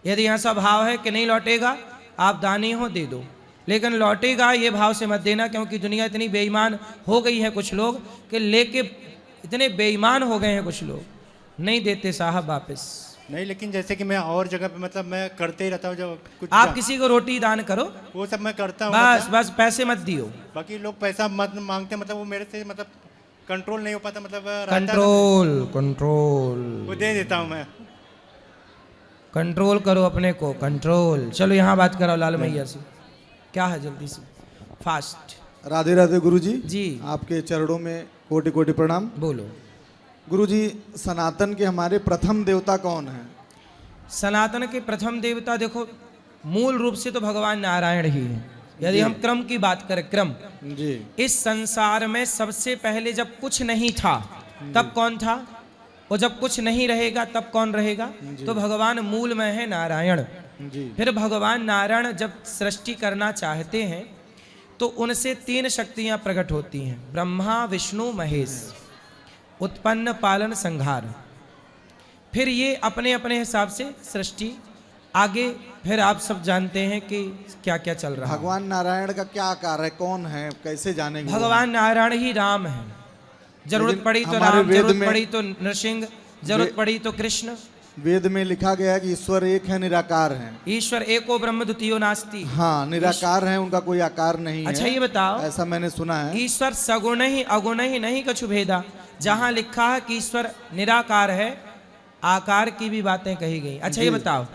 यदि ऐसा भाव है कि नहीं लौटेगा, आप दानी हो दे दो, लेकिन लौटेगा ये भाव से मत देना, क्योंकि दुनिया इतनी बेईमान हो गई है, कुछ लोग कि लेके इतने बेईमान हो गए हैं, कुछ लोग नहीं देते साहब वापस। नहीं, लेकिन जैसे कि मैं और जगह पे मतलब मैं करते ही रहता हूँ जब कुछ आप किसी को रोटी दान करो, वो सब मैं करता हूँ। बस बस पैसे मत दियो। बाकी लोग पैसा मत मांगते हैं, मतलब वो मेरे से मतलब कंट्रोल नहीं हो पाता, मतलब रहता है ना, कंट्रोल वो दे देता हूँ मैं। कंट्रोल करो अपने को, कंट्रोल। चलो यहाँ बात कराओ लाल मैया से, क्या है जल्दी से, फास्ट। राधे राधे गुरुजी जी, आपके चरणों में कोटि कोटि प्रणाम। बोलो गुरुजी, सनातन के हमारे प्रथम देवता कौन है? सनातन के प्रथम देवता देखो, मूल रूप से तो भगवान नारायण ही है। यदि हम क्रम की बात करें, क्रम जी, इस संसार में सबसे पहले जब कुछ नहीं था तब कौन था, और जब कुछ नहीं रहेगा तब कौन रहेगा? तो भगवान मूल में है नारायण जी। फिर भगवान नारायण जब सृष्टि करना चाहते हैं तो उनसे 3 शक्तियां प्रकट होती हैं, ब्रह्मा विष्णु महेश, उत्पन्न पालन संहार। फिर ये अपने अपने हिसाब से सृष्टि आगे, फिर आप सब जानते हैं कि क्या क्या चल रहा है। भगवान नारायण का क्या आकार है, कौन है, कैसे जानेंगे? भगवान नारायण ही राम है। जरूरत पड़ी तो हमारे राम, वेद जरूरत में- पड़ी तो नरसिंह, जरूरत पड़ी तो कृष्ण। वेद में लिखा गया है कि ईश्वर एक है, निराकार है। ईश्वर एको ब्रह्म द्वितीयो नास्ति। हाँ, निराकार है, उनका कोई आकार नहीं अच्छा है। ये बताओ, ऐसा मैंने सुना है। ईश्वर सगुण ही अगुण ही नहीं कछु भेदा। जहां लिखा है कि ईश्वर निराकार है, आकार की भी बातें कही गई। अच्छा ये बताओ,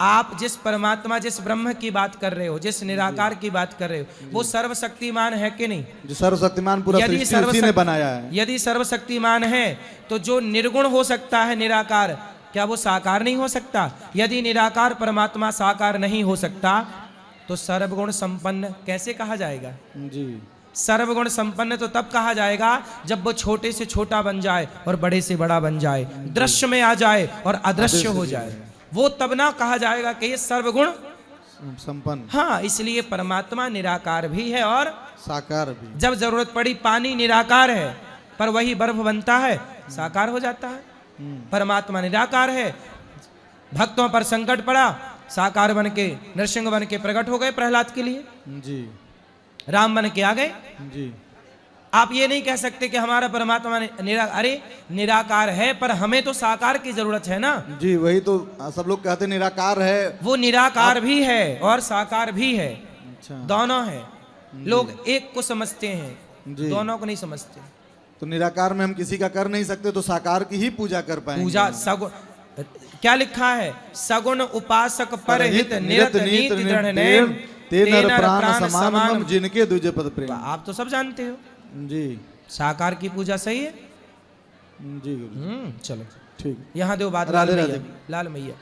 आप जिस परमात्मा, जिस ब्रह्म की बात कर रहे हो, जिस निराकार की बात कर रहे हो, वो सर्वशक्तिमान है कि नहीं? जो सर्वशक्तिमान पूरा सृष्टि उसी ने बनाया है। यदि सर्वशक्तिमान है तो जो निर्गुण हो सकता है, निराकार, क्या वो साकार नहीं हो सकता? यदि निराकार परमात्मा साकार नहीं हो सकता तो सर्वगुण संपन्न कैसे कहा जाएगा? जी, सर्वगुण संपन्न तो तब कहा जाएगा जब वो छोटे से छोटा बन जाए और बड़े से बड़ा बन जाए, दृश्य में आ जाए और अदृश्य हो जाए, वो तब ना कहा जाएगा कि ये सर्वगुण संपन्न। हाँ, इसलिए परमात्मा निराकार भी है और साकार भी। जब जरूरत पड़ी पानी निराकार है, पर वही बर्फ बनता है, साकार हो जाता है। परमात्मा निराकार है, भक्तों पर संकट पड़ा, साकार बन के, नरसिंह बन के प्रकट हो गए प्रहलाद के लिए, जी, राम बन के आ गए। जी। आप ये नहीं कह सकते कि हमारा परमात्मा अरे निराकार है, पर हमें तो साकार की जरूरत है ना। जी, वही तो सब लोग कहते हैं निराकार है। वो निराकार भी है और साकार भी है, अच्छा, दोनों है। लोग एक को समझते हैं, जी, दोनों को नहीं समझते। तो निराकार में हम किसी का कर नहीं सकते, तो साकार की ही पूजा कर पाएंगे। पूजा सगुण, क्या लिखा है? सगुण उपासक परहित निरत नीति दृढ़ नेम, ते नर ते नर प्राण समान मम, जिनके द्विज पद प्रेम। आप तो सब जानते हो जी। साकार की पूजा सही है जी। चलो ठीक, यहाँ दो बात। राधे लाल राधे। मैया, लाल मैया,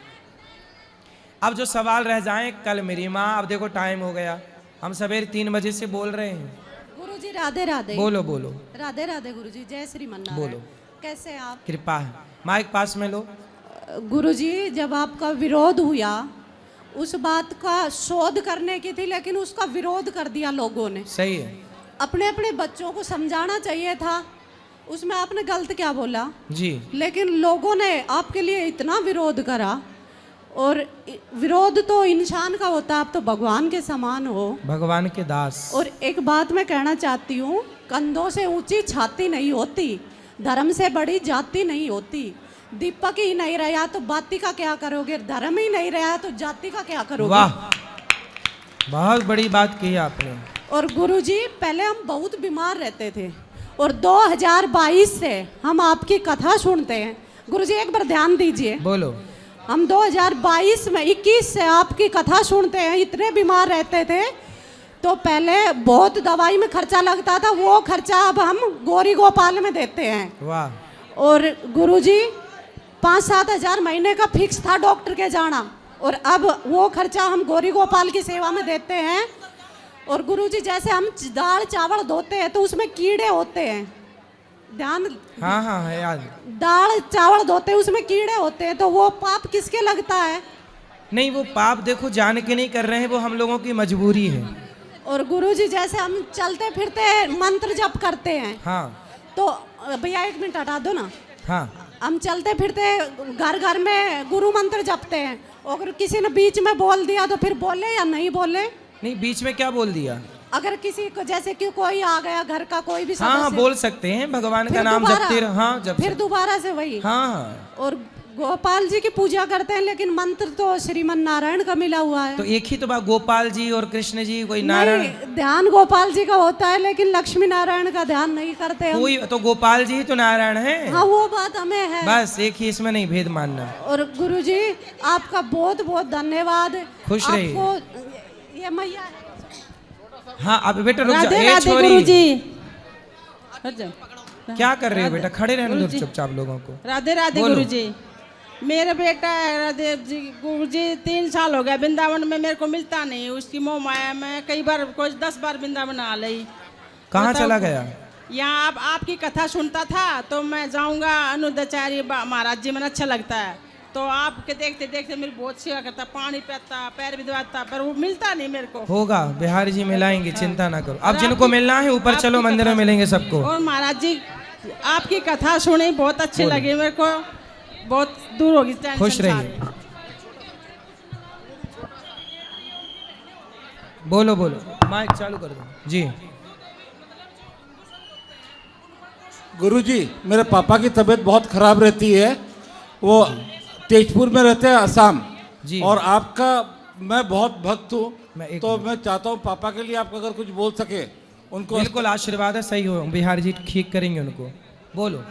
अब जो सवाल रह जाएं कल मेरी माँ। अब देखो टाइम हो गया, हम सवेरे 3 बजे से बोल रहे हैं। गुरुजी राधे राधे। बोलो बोलो। राधे राधे गुरुजी, जय श्री मन्नारायण। बोलो। कैसे आप? कृपा है, माइक पास में लो। गुरुजी, जब आपका विरोध हुआ, उस बात का शोध करने की थी, लेकिन उसका विरोध कर दिया लोगों ने। सही है। अपने अपने बच्चों को समझाना चाहिए था, उसमें आपने गलत क्या बोला जी, लेकिन लोगों ने आपके लिए इतना विरोध करा। और विरोध तो इंसान का होता है, आप तो भगवान के समान हो, भगवान के दास। और एक बात मैं कहना चाहती हूँ, कंधों से ऊंची छाती नहीं होती, धर्म से बड़ी जाति नहीं होती। दीपक ही नहीं रहा तो बाती का क्या करोगे, धर्म ही नहीं रहा तो जाति का क्या करोगे? वाह, बहुत बड़ी बात की आपने। और गुरुजी, पहले हम बहुत बीमार रहते थे और 2022 से हम आपकी कथा सुनते हैं। गुरुजी एक बार ध्यान दीजिए। बोलो। हम 2022 में 21 से आपकी कथा सुनते हैं। इतने बीमार रहते थे तो पहले बहुत दवाई में खर्चा लगता था, वो खर्चा अब हम गौरी गोपाल में देते हैं। वाह। और गुरुजी 5-7 हज़ार महीने का फिक्स था डॉक्टर के जाना, और अब वो खर्चा हम गौरी गोपाल की सेवा में देते हैं। और गुरुजी जैसे हम दाल चावल धोते हैं तो उसमें कीड़े होते हैं, ध्यान। हाँ हाँ है याद। दाल चावल धोते हैं उसमें कीड़े होते हैं, तो वो पाप किसके लगता है? नहीं, वो पाप देखो जान के नहीं कर रहे हैं, वो हम लोगों की मजबूरी है। और गुरुजी जैसे हम चलते फिरते मंत्र जप करते हैं, हाँ तो भैया 1 मिनट हटा दो ना। हाँ, हम चलते फिरते घर घर में गुरु मंत्र जपते हैं, अगर किसी ने बीच में बोल दिया तो फिर बोले या नहीं बोले? नहीं, बीच में क्या बोल दिया? अगर किसी को, जैसे कि कोई आ गया घर का कोई भी हाँ सदस्य, बोल सकते हैं, भगवान का नाम दोबारा- जपते रहो। हाँ जब फिर दोबारा से वही। हाँ। और गोपाल जी की पूजा करते हैं, लेकिन मंत्र तो श्रीमन नारायण का मिला हुआ है। तो एक ही तो बात, गोपाल जी और कृष्ण जी, कोई नारायण? ध्यान गोपाल जी का होता है, लेकिन लक्ष्मी नारायण का ध्यान नहीं करते हम। कोई तो गोपाल जी ही तो नारायण है। हाँ, वो बात हमें है, बस एक ही, इसमें नहीं भेद मानना। और गुरुजी आपका बहुत बहुत धन्यवाद। खुश रहिए। आपको ये मैया, हाँ अब बेटा रुक जा। राधे ए राधे छोरी, गुरुजी। क्या कर रहे हो बेटा? खड़े रहने दो चुपचाप लोगों को। राधे राधे गुरुजी। मेरा बेटा है राधे जी गुरुजी, 3 साल हो गया वृंदावन में, मेरे को मिलता नहीं। उसकी मोह माया में कई बार, कोई 10 बार वृंदावन आ गई। कहाँ चला गया? यहाँ आपकी कथा सुनता था तो मैं जाऊंगा अनुदाचार्य महाराज जी, मैंने अच्छा लगता है, तो आपके देखते देखते मेरी बहुत सेवा करता, पानी पिलाता, पैर भी दबाता, पर वो मिलता नहीं मेरे को। होगा, बिहारी जी मिलाएंगे, चिंता ना करो। अब जिनको मिलना है ऊपर चलो, मंदिर में मिलेंगे सबको। और महाराज जी आपकी कथा सुनी, बहुत अच्छी लगी मेरे को, बहुत दूर होगी। खुश रहिए। बोलो बोलो, माइक चालू कर दो जी। गुरुजी, मेरे पापा की तबीयत बहुत खराब रहती है, वो तेजपुर में रहते हैं, असम जी। और आपका मैं बहुत भक्त हूँ, तो मैं चाहता हूँ पापा के लिए आप अगर कुछ बोल सके उनको। बिल्कुल आशीर्वाद है, सही हो, बिहार जी ठीक करेंगे उनको। बोलो,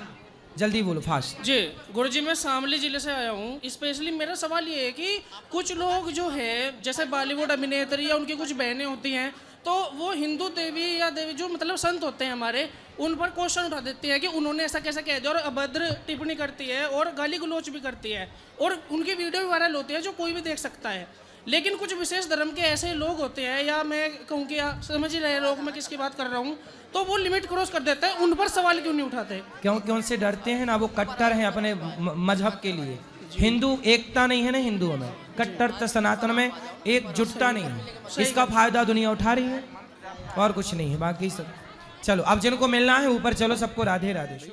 जल्दी बोलो, फास्ट। जी गुरुजी, मैं शामली जिले से आया हूँ। स्पेशली मेरा सवाल ये है कि कुछ लोग जो है, जैसे बॉलीवुड अभिनेत्री या उनकी कुछ बहनें होती हैं, तो वो हिंदू देवी या देवी जो मतलब संत होते हैं हमारे, उन पर क्वेश्चन उठा देती है कि उन्होंने ऐसा कैसे कह दिया, और अभद्र टिप्पणी करती है और गाली गलौच भी करती है, और उनकी वीडियो भी वायरल होती है जो कोई भी देख सकता है। लेकिन कुछ विशेष धर्म के ऐसे लोग होते हैं, या मैं कहूँ कि समझ ही रहे लोग मैं किसकी बात कर रहा हूँ, तो वो लिमिट क्रॉस कर देते हैं। उन पर सवाल क्यों नहीं उठाते? क्योंकि उनसे डरते हैं ना, वो कट्टर हैं अपने मजहब के लिए। हिंदू एकता नहीं है ना हिंदुओं में, कट्टर सनातन में एकजुटता नहीं है। इसका फायदा दुनिया उठा रही है और कुछ नहीं है, बाकी सब। चलो अब जिनको मिलना है ऊपर चलो सबको। राधे राधे।